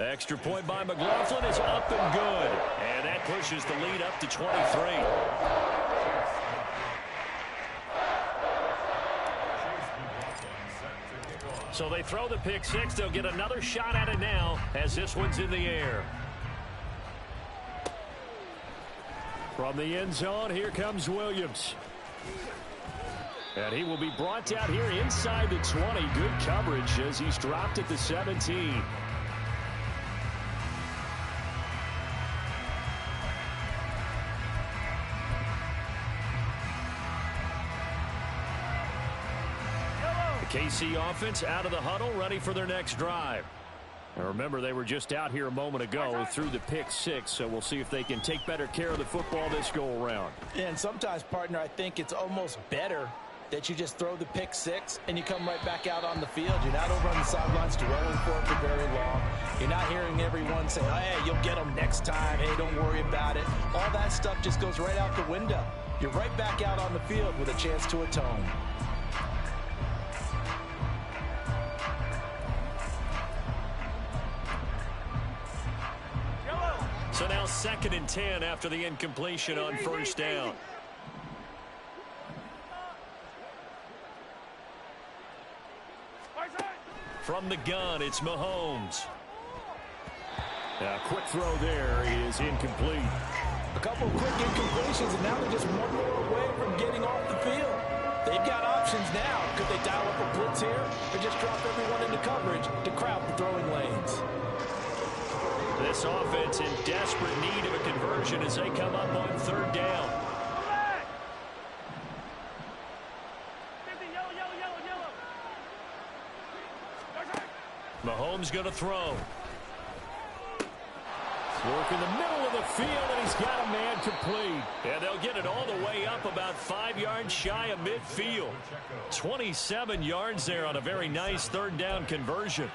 Extra point by McLaughlin is up and good. And that pushes the lead up to 23. So they throw the pick six. They'll get another shot at it now as this one's in the air. From the end zone, here comes Williams. And he will be brought down here inside the 20. Good coverage as he's dropped at the 17. KC offense out of the huddle, ready for their next drive. Now remember, they were just out here a moment ago through the pick six, so we'll see if they can take better care of the football this go around. And sometimes, partner, I think it's almost better that you just throw the pick six and you come right back out on the field. You're not over on the sidelines dwelling for it for very long. You're not hearing everyone say, oh, hey, you'll get them next time. Hey, don't worry about it. All that stuff just goes right out the window. You're right back out on the field with a chance to atone. So now 2nd and 10 after the incompletion on first down. From the gun, it's Mahomes. A quick throw there is incomplete. A couple of quick incompletions, and now they're just one more away from getting off the field. They've got options now. Could they dial up a blitz here or just drop everyone into coverage to crowd the throwing lanes? This offense in desperate need of a conversion as they come up on 3rd down. Mahomes going to throw. Work in the middle of the field, and he's got a man complete. And they'll get it all the way up about 5 yards shy of midfield. 27 yards there on a very nice 3rd down conversion.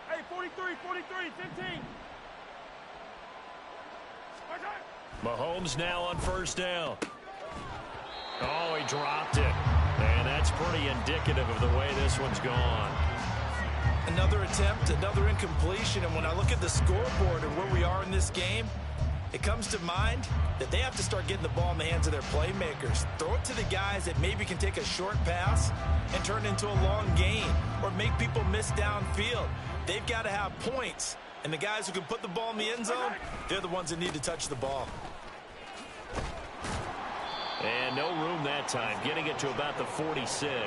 Hey, 43, 15. Mahomes now on 1st down. Oh, he dropped it. And that's pretty indicative of the way this one's gone. Another attempt, another incompletion, and when I look at the scoreboard and where we are in this game, it comes to mind that they have to start getting the ball in the hands of their playmakers. Throw it to the guys that maybe can take a short pass and turn it into a long gain or make people miss downfield. They've got to have points, and the guys who can put the ball in the end zone, they're the ones that need to touch the ball. And no room that time, getting it to about the 46.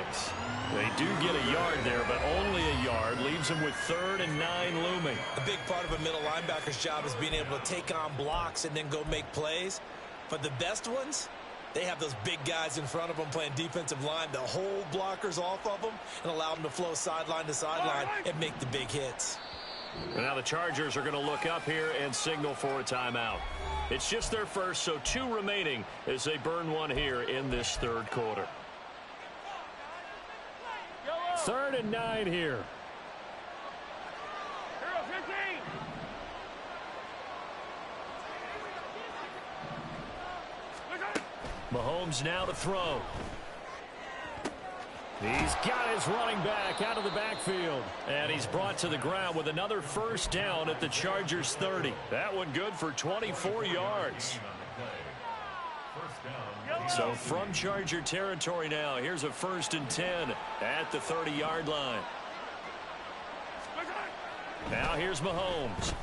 They do get a yard there, but only a yard. Leaves them with 3rd and 9 looming. A big part of a middle linebacker's job is being able to take on blocks and then go make plays. But the best ones, they have those big guys in front of them playing defensive line to hold blockers off of them and allow them to flow sideline to sideline and make the big hits. Now the Chargers are going to look up here and signal for a timeout. It's just their first, so 2 remaining as they burn one here in this 3rd quarter. 3rd and 9 here. Mahomes now to throw. He's got his running back out of the backfield. And he's brought to the ground with another 1st down at the Chargers 30. That one good for 24 yards. So from Charger territory now, here's a 1st and 10 at the 30-yard line. Now here's Mahomes.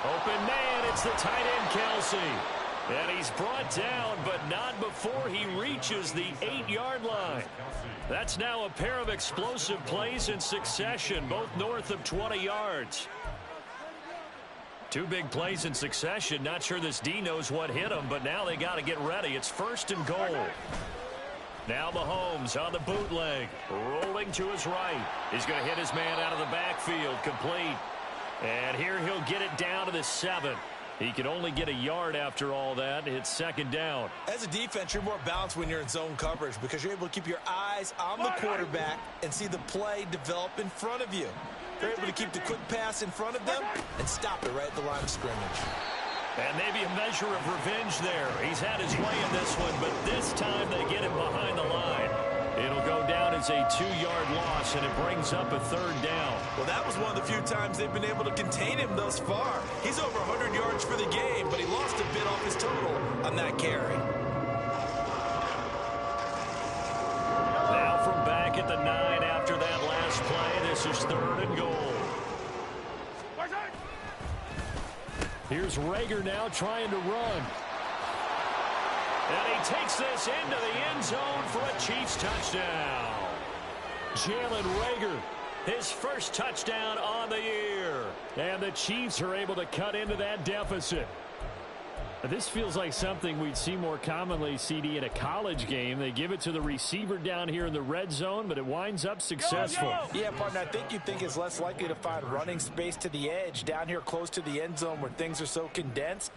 Open man, it's the tight end Kelsey. And he's brought down, but not before he reaches the 8-yard line. That's now a pair of explosive plays in succession, both north of 20 yards. 2 big plays in succession. Not sure this D knows what hit him, but now they got to get ready. It's 1st and goal. Now Mahomes on the bootleg, rolling to his right. He's going to hit his man out of the backfield, complete. And here he'll get it down to the 7. He can only get a yard after all that. It's 2nd down. As a defense, you're more balanced when you're in zone coverage because you're able to keep your eyes on the quarterback and see the play develop in front of you. You're able to keep the quick pass in front of them and stop it right at the line of scrimmage. And maybe a measure of revenge there. He's had his way in this one, but this time they get him behind the line. It'll go down as a 2-yard loss, and it brings up a 3rd down. Well, that was one of the few times they've been able to contain him thus far. He's over 100 yards for the game, but he lost a bit off his total on that carry. Now from back at the 9 after that last play, this is 3rd and goal. Here's Rager now trying to run. And he takes this into the end zone for a Chiefs touchdown. Jalen Rager, his first touchdown on the year. And the Chiefs are able to cut into that deficit. This feels like something we'd see more commonly, CD, in a college game. They give it to the receiver down here in the red zone, but it winds up successful. Yeah, partner, I think you think it's less likely to find running space to the edge down here close to the end zone where things are so condensed.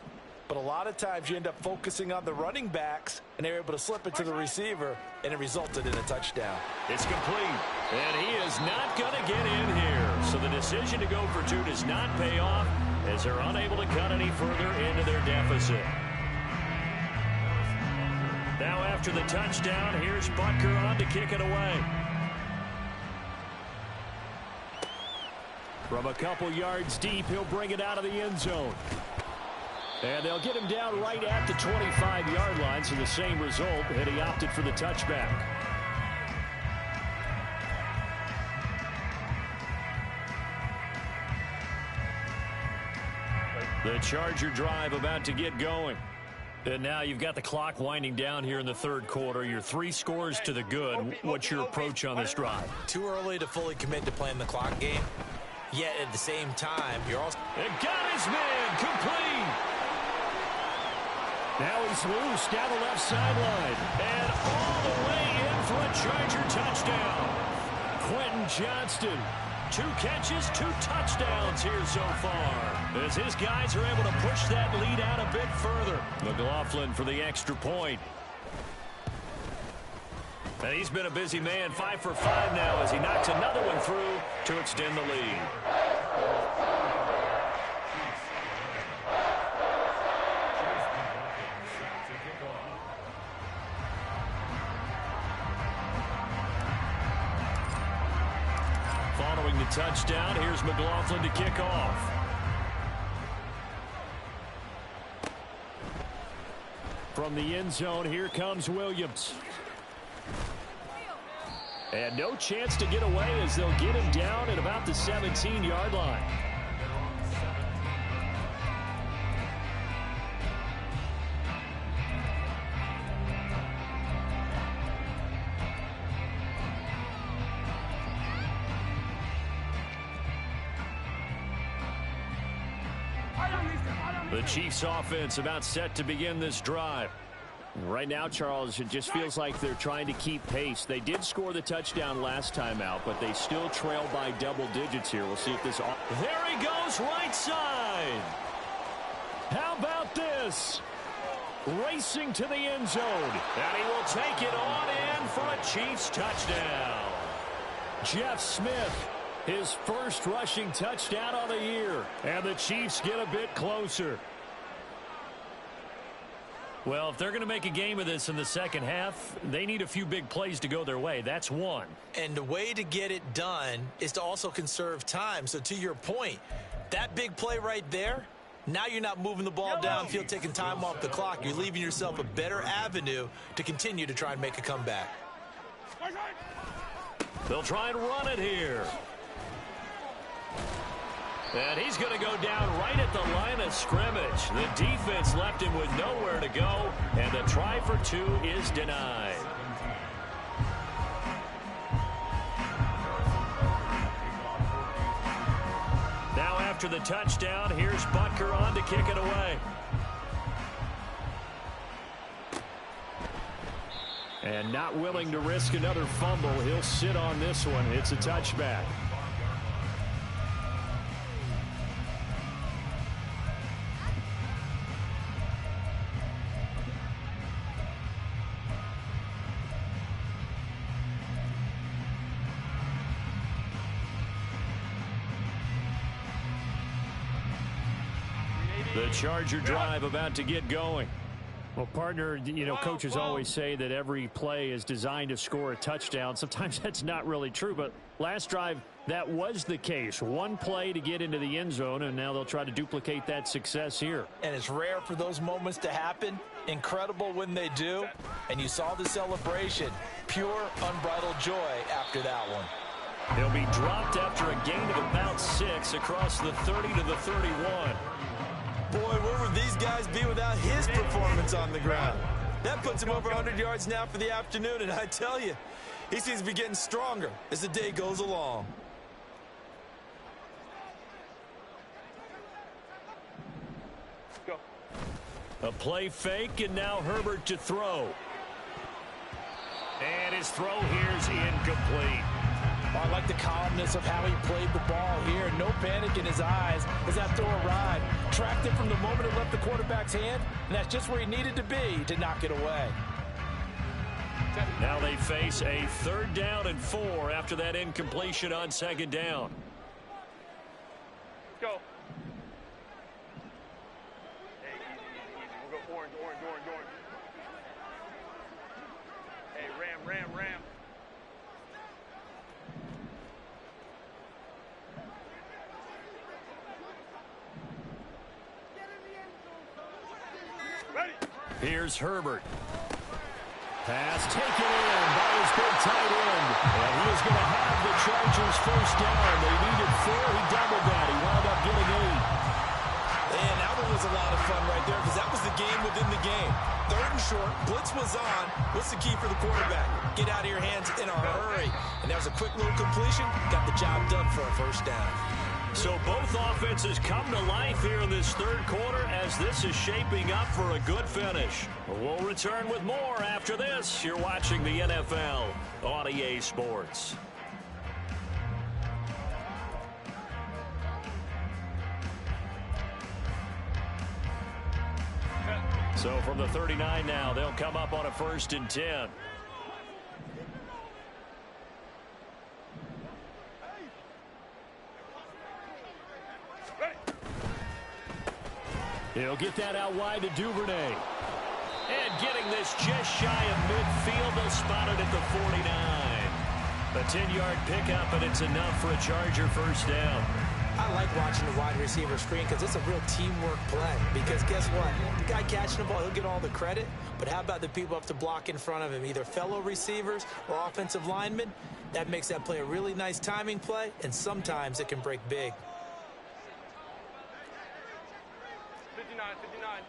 But a lot of times you end up focusing on the running backs, and they're able to slip it to the receiver, and it resulted in a touchdown. It's complete, and he is not going to get in here. So the decision to go for 2 does not pay off, as they're unable to cut any further into their deficit. Now after the touchdown, here's Butker on to kick it away. From a couple yards deep, he'll bring it out of the end zone. And they'll get him down right at the 25-yard line, so the same result, and he opted for the touchback. The Charger drive about to get going. And now you've got the clock winding down here in the 3rd quarter. You're 3 scores to the good. What's your approach on this drive? Too early to fully commit to playing the clock game. Yet at the same time, you're also... It got his man complete. Now he's loose down the left sideline. And all the way in for a Charger touchdown. Quentin Johnston. 2 catches, 2 touchdowns here so far. As his guys are able to push that lead out a bit further. McLaughlin for the extra point. And he's been a busy man, 5 for 5 now as he knocks another one through to extend the lead. Following the touchdown, here's McLaughlin to kick off. From the end zone, here comes Williams. And no chance to get away as they'll get him down at about the 17-yard line. The Chiefs offense about set to begin this drive. Right now, Charles, it just feels like they're trying to keep pace. They did score the touchdown last time out, but they still trail by double digits here. We'll see if this... There he goes, right side. How about this? Racing to the end zone. And he will take it on in for a Chiefs touchdown. Jeff Smith, his first rushing touchdown of the year. And the Chiefs get a bit closer. Well, if they're going to make a game of this in the second half, they need a few big plays to go their way. That's one. And the way to get it done is to also conserve time. So to your point, that big play right there, Now you're not moving the ball downfield, taking time off the clock. You're leaving yourself a better avenue to continue to try and make a comeback. They'll try and run it here. And he's going to go down right at the line of scrimmage. The defense left him with nowhere to go, and the try for two is denied. Now after the touchdown, here's Butker on to kick it away. And not willing to risk another fumble, he'll sit on this one. It's a touchback. The Charger drive about to get going. Well, partner, you know, coaches always say that every play is designed to score a touchdown. Sometimes that's not really true, but last drive, that was the case. One play to get into the end zone, and now they'll try to duplicate that success here. And it's rare for those moments to happen. Incredible when they do. And you saw the celebration. Pure, unbridled joy after that one. He'll be dropped after a gain of about 6 across the 30 to the 31. Boy, where would these guys be without his performance on the ground? That puts him over 100 yards now for the afternoon, and I tell you, he seems to be getting stronger as the day goes along. Go. A play fake, and now Herbert to throw. And his throw here's incomplete. I like the calmness of how he played the ball here. No panic in his eyes as that throw arrived. Tracked it from the moment it left the quarterback's hand, and that's just where he needed to be to knock it away. Now they face a 3rd down and 4 after that incompletion on 2nd down. Go. Hey, easy. We'll go orange. Hey, ram. Ready. Here's Herbert. Pass taken in by his big tight end. And he is going to have the Chargers 1st down. They needed 4. He doubled that. He wound up getting 8. And that one was a lot of fun right there because that was the game within the game. 3rd and short. Blitz was on. What's the key for the quarterback? Get out of your hands in a hurry. And that was a quick little completion. Got the job done for a 1st down. So both offenses come to life here in this 3rd quarter as this is shaping up for a good finish. We'll return with more after this. You're watching the NFL on EA Sports. So from the 39 now, they'll come up on a 1st and 10. He'll get that out wide to Duvernay. And getting this just shy of midfield, they'll spot it at the 49. A 10-yard pickup, and it's enough for a Charger 1st down. I like watching the wide receiver screen because it's a real teamwork play. Because guess what? The guy catching the ball, he'll get all the credit. But how about the people up to block in front of him, either fellow receivers or offensive linemen? That makes that play a really nice timing play, and sometimes it can break big. 59.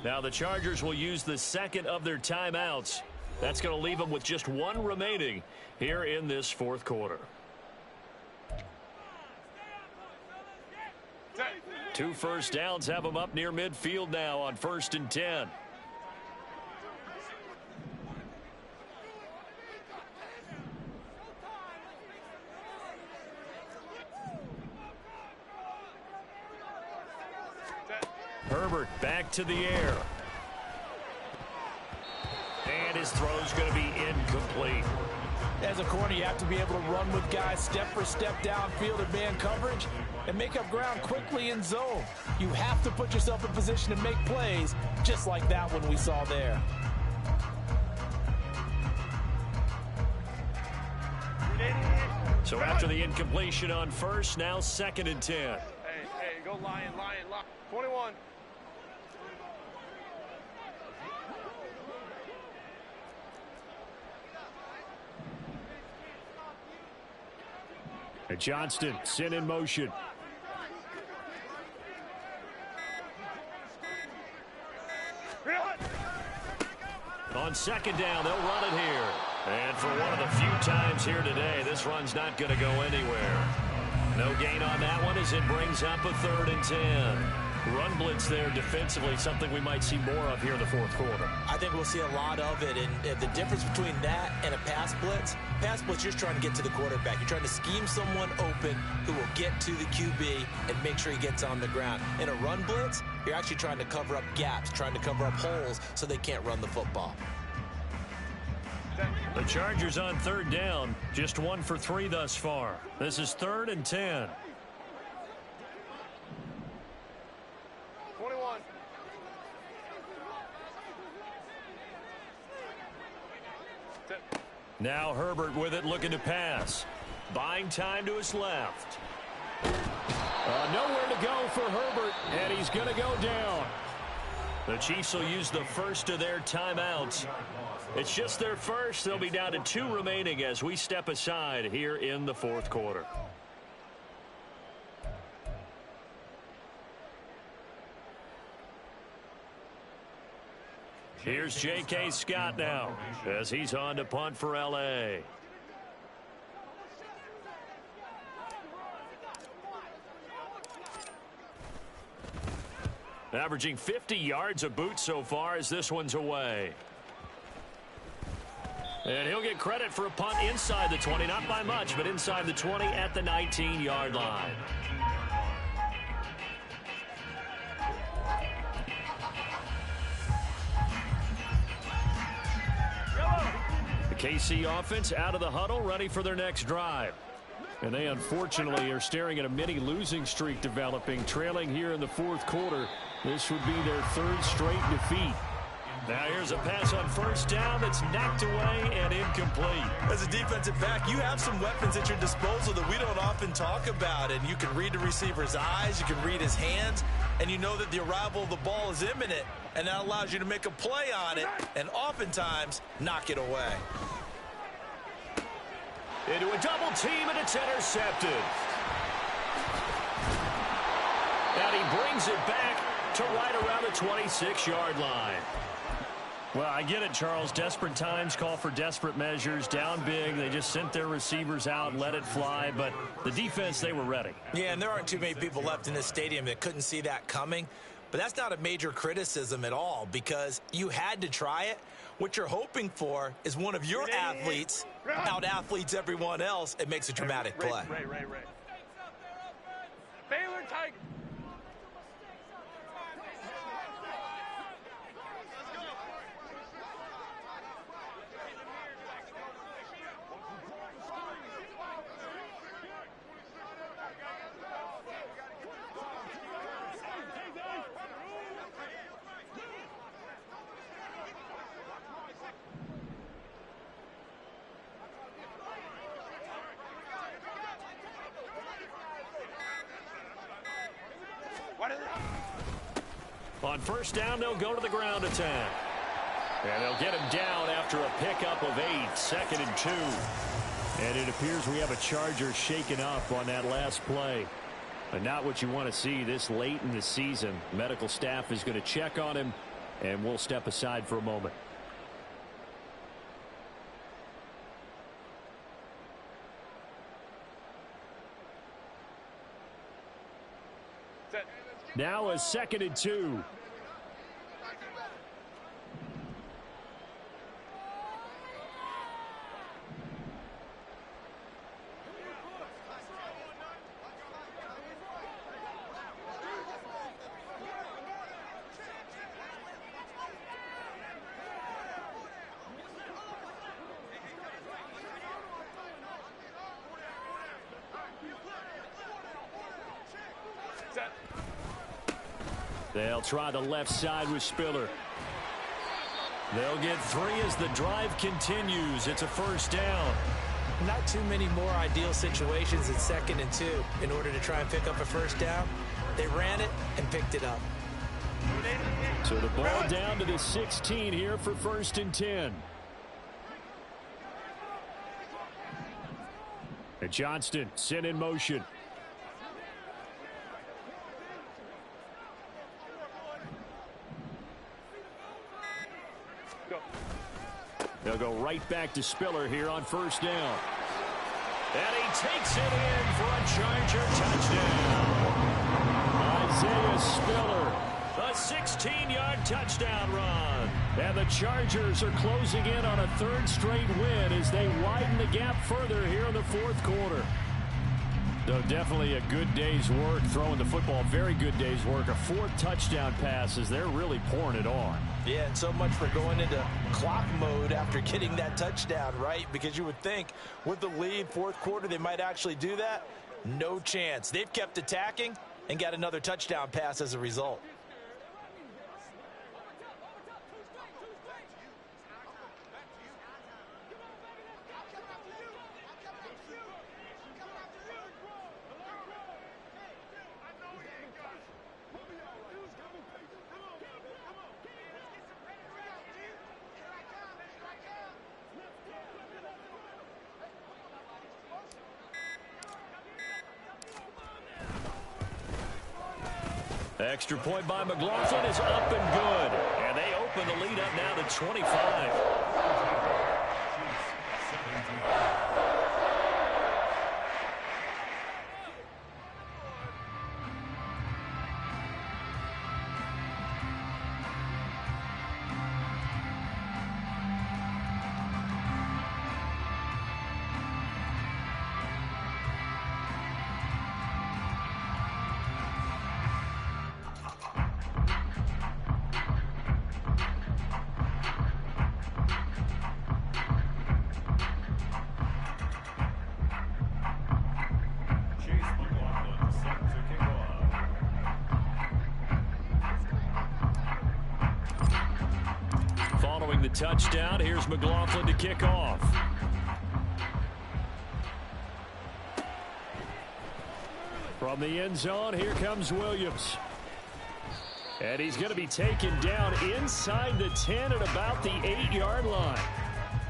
Now the Chargers will use the 2nd of their timeouts. That's going to leave them with just 1 remaining here in this 4th quarter. 2 1st downs have them up near midfield now on 1st and 10. Herbert back to the air. And his throw's going to be incomplete. As a corner, you have to be able to run with guys step for step downfield in man coverage and make up ground quickly in zone. You have to put yourself in position to make plays just like that one we saw there. So after the incompletion on first, now 2nd and 10. Hey, go Lion. 21. And Johnston sent in motion. On 2nd down, they'll run it here. And for one of the few times here today, this run's not going to go anywhere. No gain on that one as it brings up a 3rd and 10. Run blitz there defensively, something we might see more of here in the 4th quarter. I think we'll see a lot of it, and the difference between that and a pass blitz, you're just trying to get to the quarterback. You're trying to scheme someone open who will get to the QB and make sure he gets on the ground. In a run blitz, you're actually trying to cover up gaps, trying to cover up holes so they can't run the football. The Chargers on 3rd down, just 1 for 3 thus far. This is 3rd and 10. 21. Now Herbert with it, looking to pass. Buying time to his left. Nowhere to go for Herbert, and he's going to go down. The Chiefs will use the first of their timeouts. It's just their first. They'll be down to 2 remaining as we step aside here in the 4th quarter. Here's J.K. Scott now as he's on to punt for L.A. Averaging 50 yards a boot so far as this one's away. And he'll get credit for a punt inside the 20, not by much, but inside the 20 at the 19-yard line. The KC offense out of the huddle, ready for their next drive. And they unfortunately are staring at a mini losing streak developing, trailing here in the 4th quarter. This would be their 3rd straight defeat. Now here's a pass on 1st down that's knocked away and incomplete. As a defensive back, you have some weapons at your disposal that we don't often talk about. And you can read the receiver's eyes, you can read his hands, and you know that the arrival of the ball is imminent. And that allows you to make a play on it and oftentimes knock it away. Into a double team, and it's intercepted. And he brings it back to right around the 26-yard line. Well, I get it, Charles. Desperate times call for desperate measures. Down big, they just sent their receivers out and let it fly. But the defense, they were ready. Yeah, and there aren't too many people left in this stadium that couldn't see that coming. But that's not a major criticism at all because you had to try it. What you're hoping for is one of your athletes out-athletes everyone else and makes a dramatic play. Right. Baylor Tiger. On 1st down, they'll go to the ground attack. And they'll get him down after a pickup of 8, 2nd and 2. And it appears we have a Charger shaken up on that last play. But not what you want to see this late in the season. Medical staff is going to check on him, and we'll step aside for a moment. Now a 2nd and 2. They'll try the left side with Spiller. They'll get 3 as the drive continues. It's a 1st down. Not too many more ideal situations in 2nd and 2 in order to try and pick up a first down. They ran it and picked it up. So the ball down to the 16 here for 1st and 10. And Johnston sent in motion. They'll go right back to Spiller here on 1st down. And he takes it in for a Charger touchdown. Isaiah Spiller, a 16-yard touchdown run. And the Chargers are closing in on a 3rd straight win as they widen the gap further here in the 4th quarter. So definitely a good day's work throwing the football. Very good day's work. A 4th touchdown pass as they're really pouring it on. Yeah, and so much for going into clock mode after getting that touchdown, right? Because you would think with the lead, 4th quarter, they might actually do that. No chance. They've kept attacking and got another touchdown pass as a result. Extra point by McLaughlin is up and good. And they open the lead up now to 25. Following the touchdown, here's McLaughlin to kick off. From the end zone, here comes Williams. And he's going to be taken down inside the 10 at about the 8-yard line.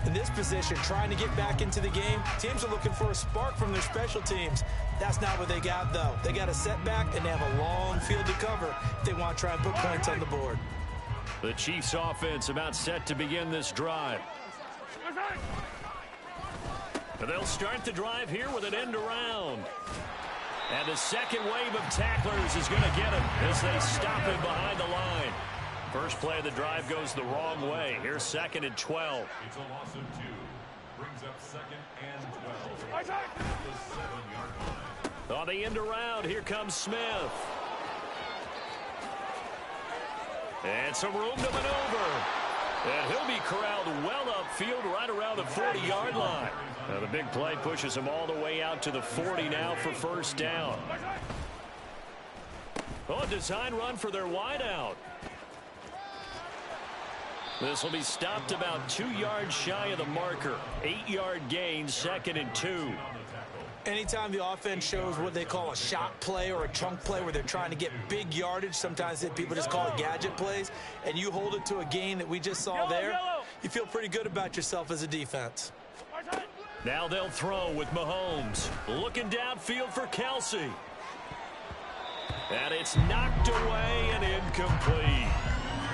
In this position, trying to get back into the game, teams are looking for a spark from their special teams. That's not what they got, though. They got a setback, and they have a long field to cover if they want to try and put points on the board. The Chiefs offense about set to begin this drive. They'll start the drive here with an end around. And the second wave of tacklers is going to get him as they stop him behind the line. First play of the drive goes the wrong way. Here's 2nd and 12. It's a loss of 2. Brings up 2nd and 12. The 7-yard line. On the end around, here comes Smith. And some room to maneuver. And he'll be corralled well upfield right around the 40-yard line. Now the big play pushes him all the way out to the 40 now for 1st down. Oh, a design run for their wideout. This will be stopped about 2 yards shy of the marker. 8-yard gain, 2nd and 2. Anytime the offense shows what they call a shot play or a chunk play where they're trying to get big yardage, sometimes people just call it gadget plays, and you hold it to a gain that we just saw there, you feel pretty good about yourself as a defense. Now they'll throw with Mahomes. Looking downfield for Kelsey. And it's knocked away and incomplete.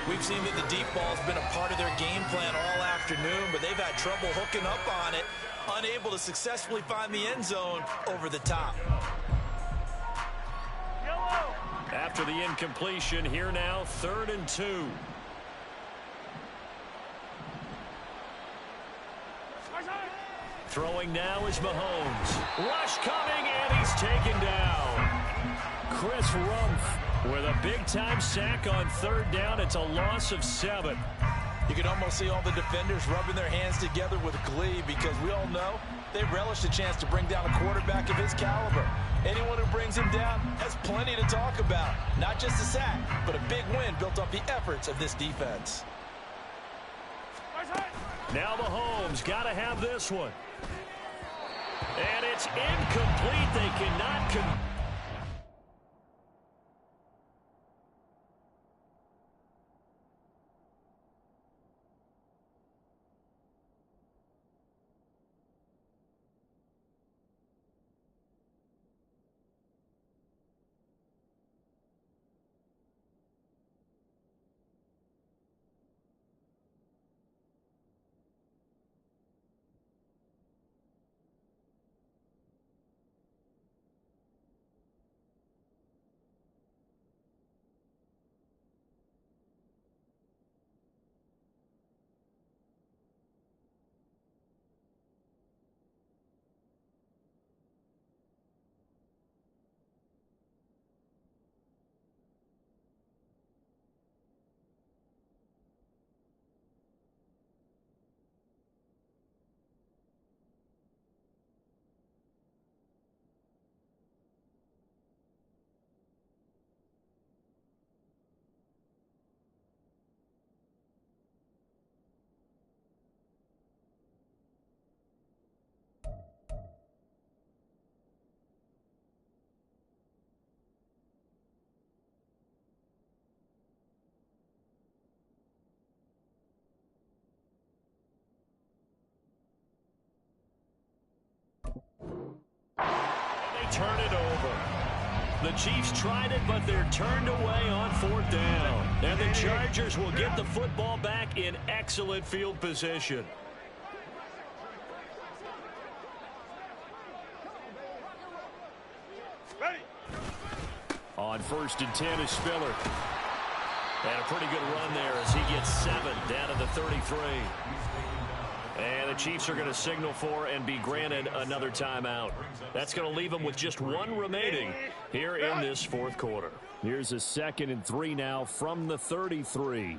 We've seen that the deep ball's been a part of their game plan all afternoon, but they've had trouble hooking up on it, unable to successfully find the end zone over the top. After the incompletion, here now, 3rd and 2. Throwing now is Mahomes. Rush coming, and he's taken down. Chris Rumph with a big-time sack on 3rd down. It's a loss of 7. You can almost see all the defenders rubbing their hands together with glee because we all know they relish the chance to bring down a quarterback of his caliber. Anyone who brings him down has plenty to talk about. Not just a sack, but a big win built off the efforts of this defense. Now Mahomes got to have this one. And it's incomplete. They cannot turn it over. The Chiefs tried it, but they're turned away on 4th down. And the Chargers will get the football back in excellent field position. On 1st and 10 is Spiller. And a pretty good run there as he gets 7 down to the 33. And the Chiefs are going to signal for and be granted another timeout. That's going to leave them with just 1 remaining here in this 4th quarter. Here's a 2nd and 3 now from the 33. Hey,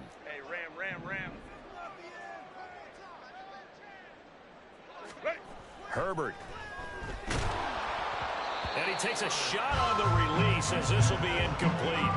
Ram. Herbert. And he takes a shot on the release as this will be incomplete.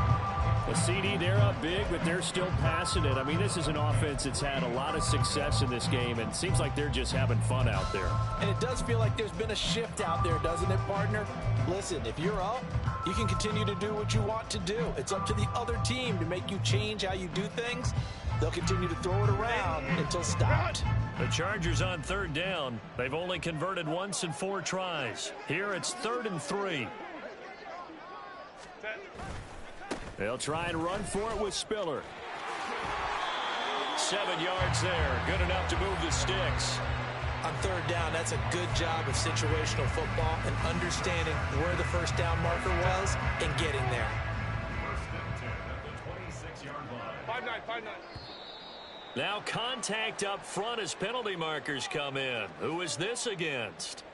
The CD, they're up big, but they're still passing it. I mean, this is an offense that's had a lot of success in this game, and it seems like they're just having fun out there. And it does feel like there's been a shift out there, doesn't it, partner? Listen, if you're up, you can continue to do what you want to do. It's up to the other team to make you change how you do things. They'll continue to throw it around until stopped. The Chargers on 3rd down. They've only converted once in 4 tries. Here it's 3rd and 3. They'll try and run for it with Spiller. 7 yards there. Good enough to move the sticks. On 3rd down, that's a good job of situational football and understanding where the 1st down marker was and getting there. 1st and 10 at the 26-yard line. 5-9. Now contact up front as penalty markers come in. Who is this against?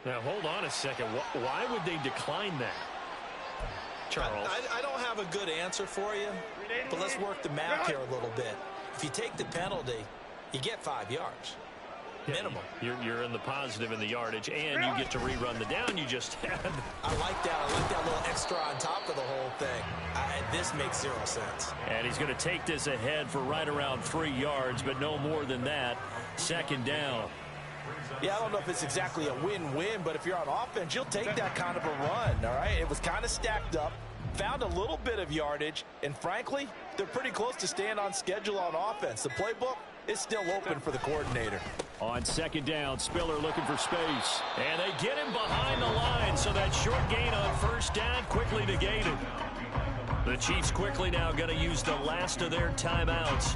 Now, hold on a second. Why would they decline that? Charles. I don't have a good answer for you, but let's work the math here a little bit. If you take the penalty, you get 5 yards. Minimum. You're in the positive in the yardage, and you get to rerun the down you just had. I like that. I like that little extra on top of the whole thing. This makes 0 sense. And he's going to take this ahead for right around 3 yards, but no more than that. 2nd down. Yeah, I don't know if it's exactly a win-win, but if you're on offense, you'll take that kind of a run, all right? It was kind of stacked up, found a little bit of yardage, and frankly, they're pretty close to staying on schedule on offense. The playbook is still open for the coordinator. On 2nd down, Spiller looking for space. And they get him behind the line, so that short gain on 1st down quickly negated. The Chiefs quickly now going to use the last of their timeouts.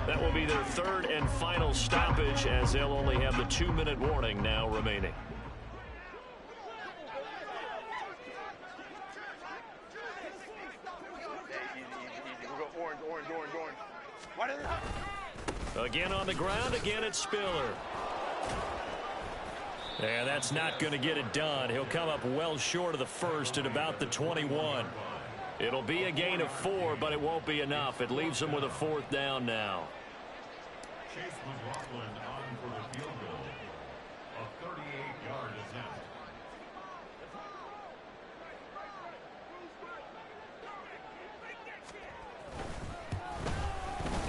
That will be their 3rd and final stoppage, as they'll only have the 2-minute warning now remaining. Easy. We'll go orange. Again on the ground, again it's Spiller. And that's not going to get it done. He'll come up well short of the 1st at about the 21. It'll be a gain of 4, but it won't be enough. It leaves them with a 4th down now. Chase McLaughlin on for the field goal. A 38-yard attempt.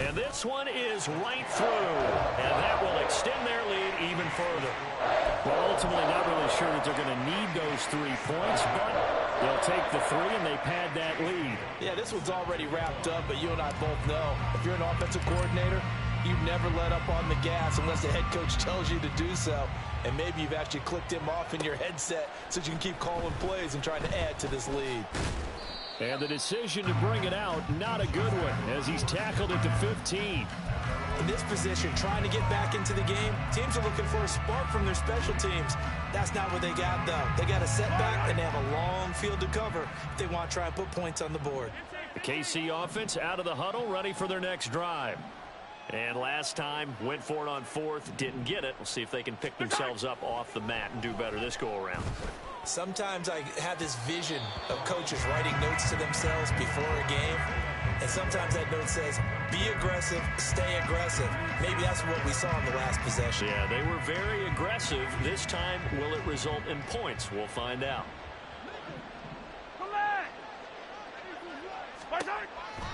And this one is right through. And that will extend their lead even further. Well, ultimately, not really sure that they're going to need those 3 points, but they'll take the 3 and they pad that lead. Yeah, this one's already wrapped up, but you and I both know if you're an offensive coordinator, you never let up on the gas unless the head coach tells you to do so. And maybe you've actually clicked him off in your headset so you can keep calling plays and trying to add to this lead. And the decision to bring it out, not a good one, as he's tackled at the 15. In this position, trying to get back into the game, teams are looking for a spark from their special teams. That's not what they got, though. They got a setback, and they have a long field to cover if they want to try and put points on the board. The KC offense out of the huddle, ready for their next drive. And last time, went for it on 4th, didn't get it. We'll see if they can pick themselves up off the mat and do better this go-around. Sometimes I have this vision of coaches writing notes to themselves before a game. And sometimes that note says, be aggressive, stay aggressive. Maybe that's what we saw in the last possession. Yeah, they were very aggressive. This time, will it result in points? We'll find out.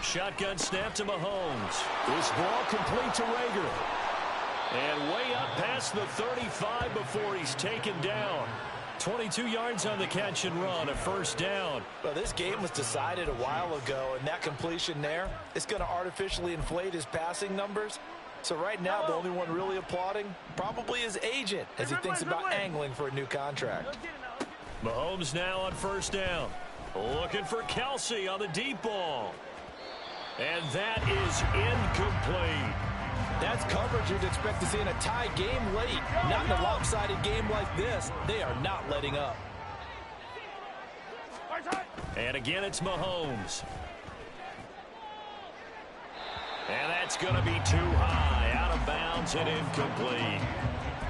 Shotgun snap to Mahomes. This ball complete to Rager. And way up past the 35 before he's taken down. 22 yards on the catch and run, a first down. Well, this game was decided a while ago, and that completion there is going to artificially inflate his passing numbers. So right now, the only one really applauding probably his agent as he thinks about angling for a new contract. Mahomes now on first down. Looking for Kelsey on the deep ball. And that is incomplete. That's coverage you'd expect to see in a tie game late. Not in a lopsided game like this. They are not letting up. And again, it's Mahomes. And that's going to be too high. Out of bounds and incomplete.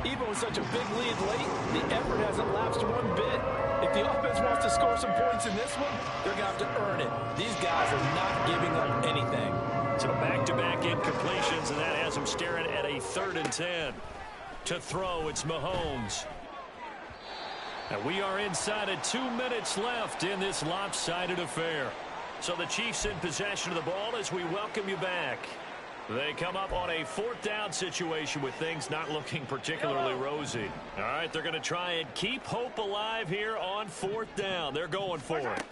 Even with such a big lead late, the effort hasn't lapsed one bit. If the offense wants to score some points in this one, they're going to have to earn it. These guys are not giving up anything. So back-to-back incompletions, and that has him staring at a 3rd and 10. To throw, it's Mahomes. And we are inside of 2 minutes left in this lopsided affair. So the Chiefs in possession of the ball as we welcome you back. They come up on a 4th down situation with things not looking particularly rosy. All right, they're going to try and keep hope alive here on 4th down. They're going for it.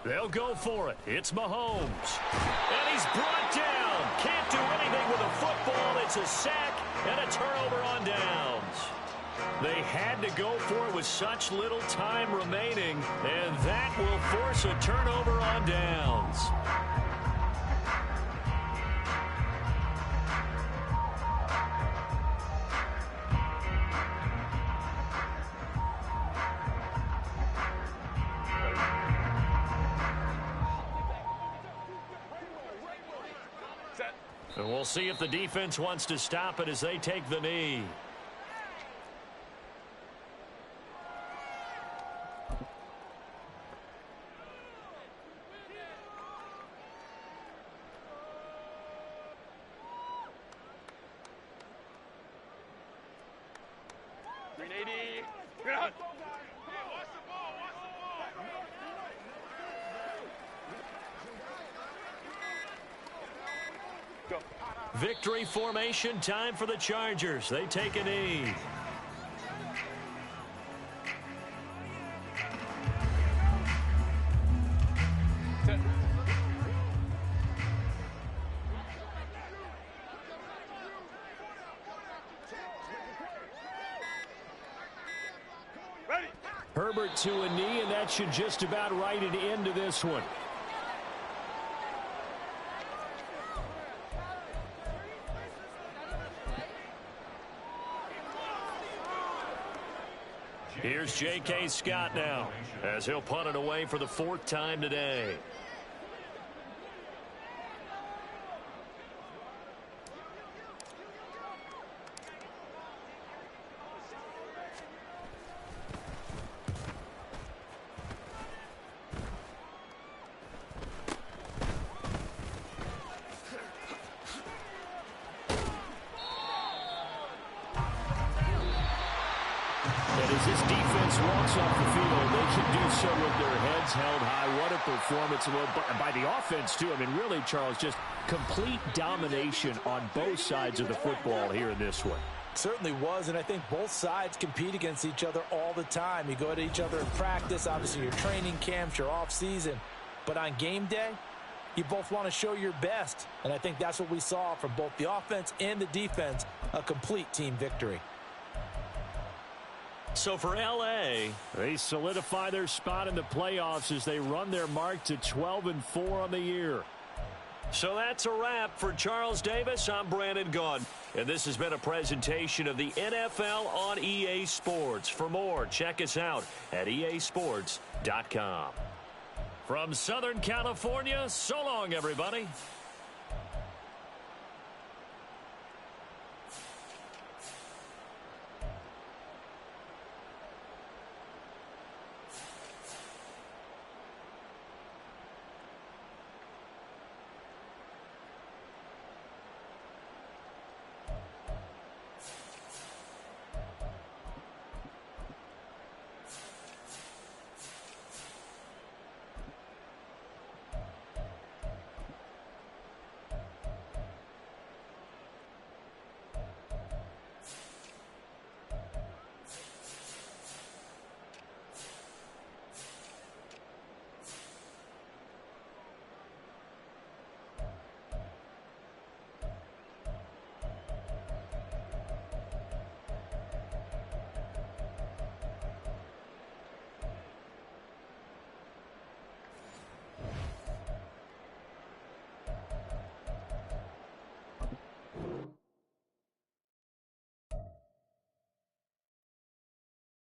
They'll go for it. It's Mahomes. And he's brought down. Can't do anything with a football. It's a sack and a turnover on downs. They had to go for it with such little time remaining, and that will force a turnover on downs. And we'll see if the defense wants to stop it as they take the knee. Victory formation, time for the Chargers. They take a knee. Herbert to a knee, and that should just about write it into this one. Here's J.K. Scott now as he'll punt it away for the 4th time today. walks off the field, they can do so with their heads held high. What a performance by the offense, too. I mean, really, Charles, just complete domination on both sides of the football here in this one. Certainly was, and I think both sides compete against each other all the time. You go at each other in practice, obviously your training camps, your off-season. But on game day, you both want to show your best. And I think that's what we saw from both the offense and the defense, a complete team victory. So for L.A., they solidify their spot in the playoffs as they run their mark to 12-4 on the year. So that's a wrap. For Charles Davis, I'm Brandon Gaudin. And this has been a presentation of the NFL on EA Sports. For more, check us out at easports.com. From Southern California, so long, everybody.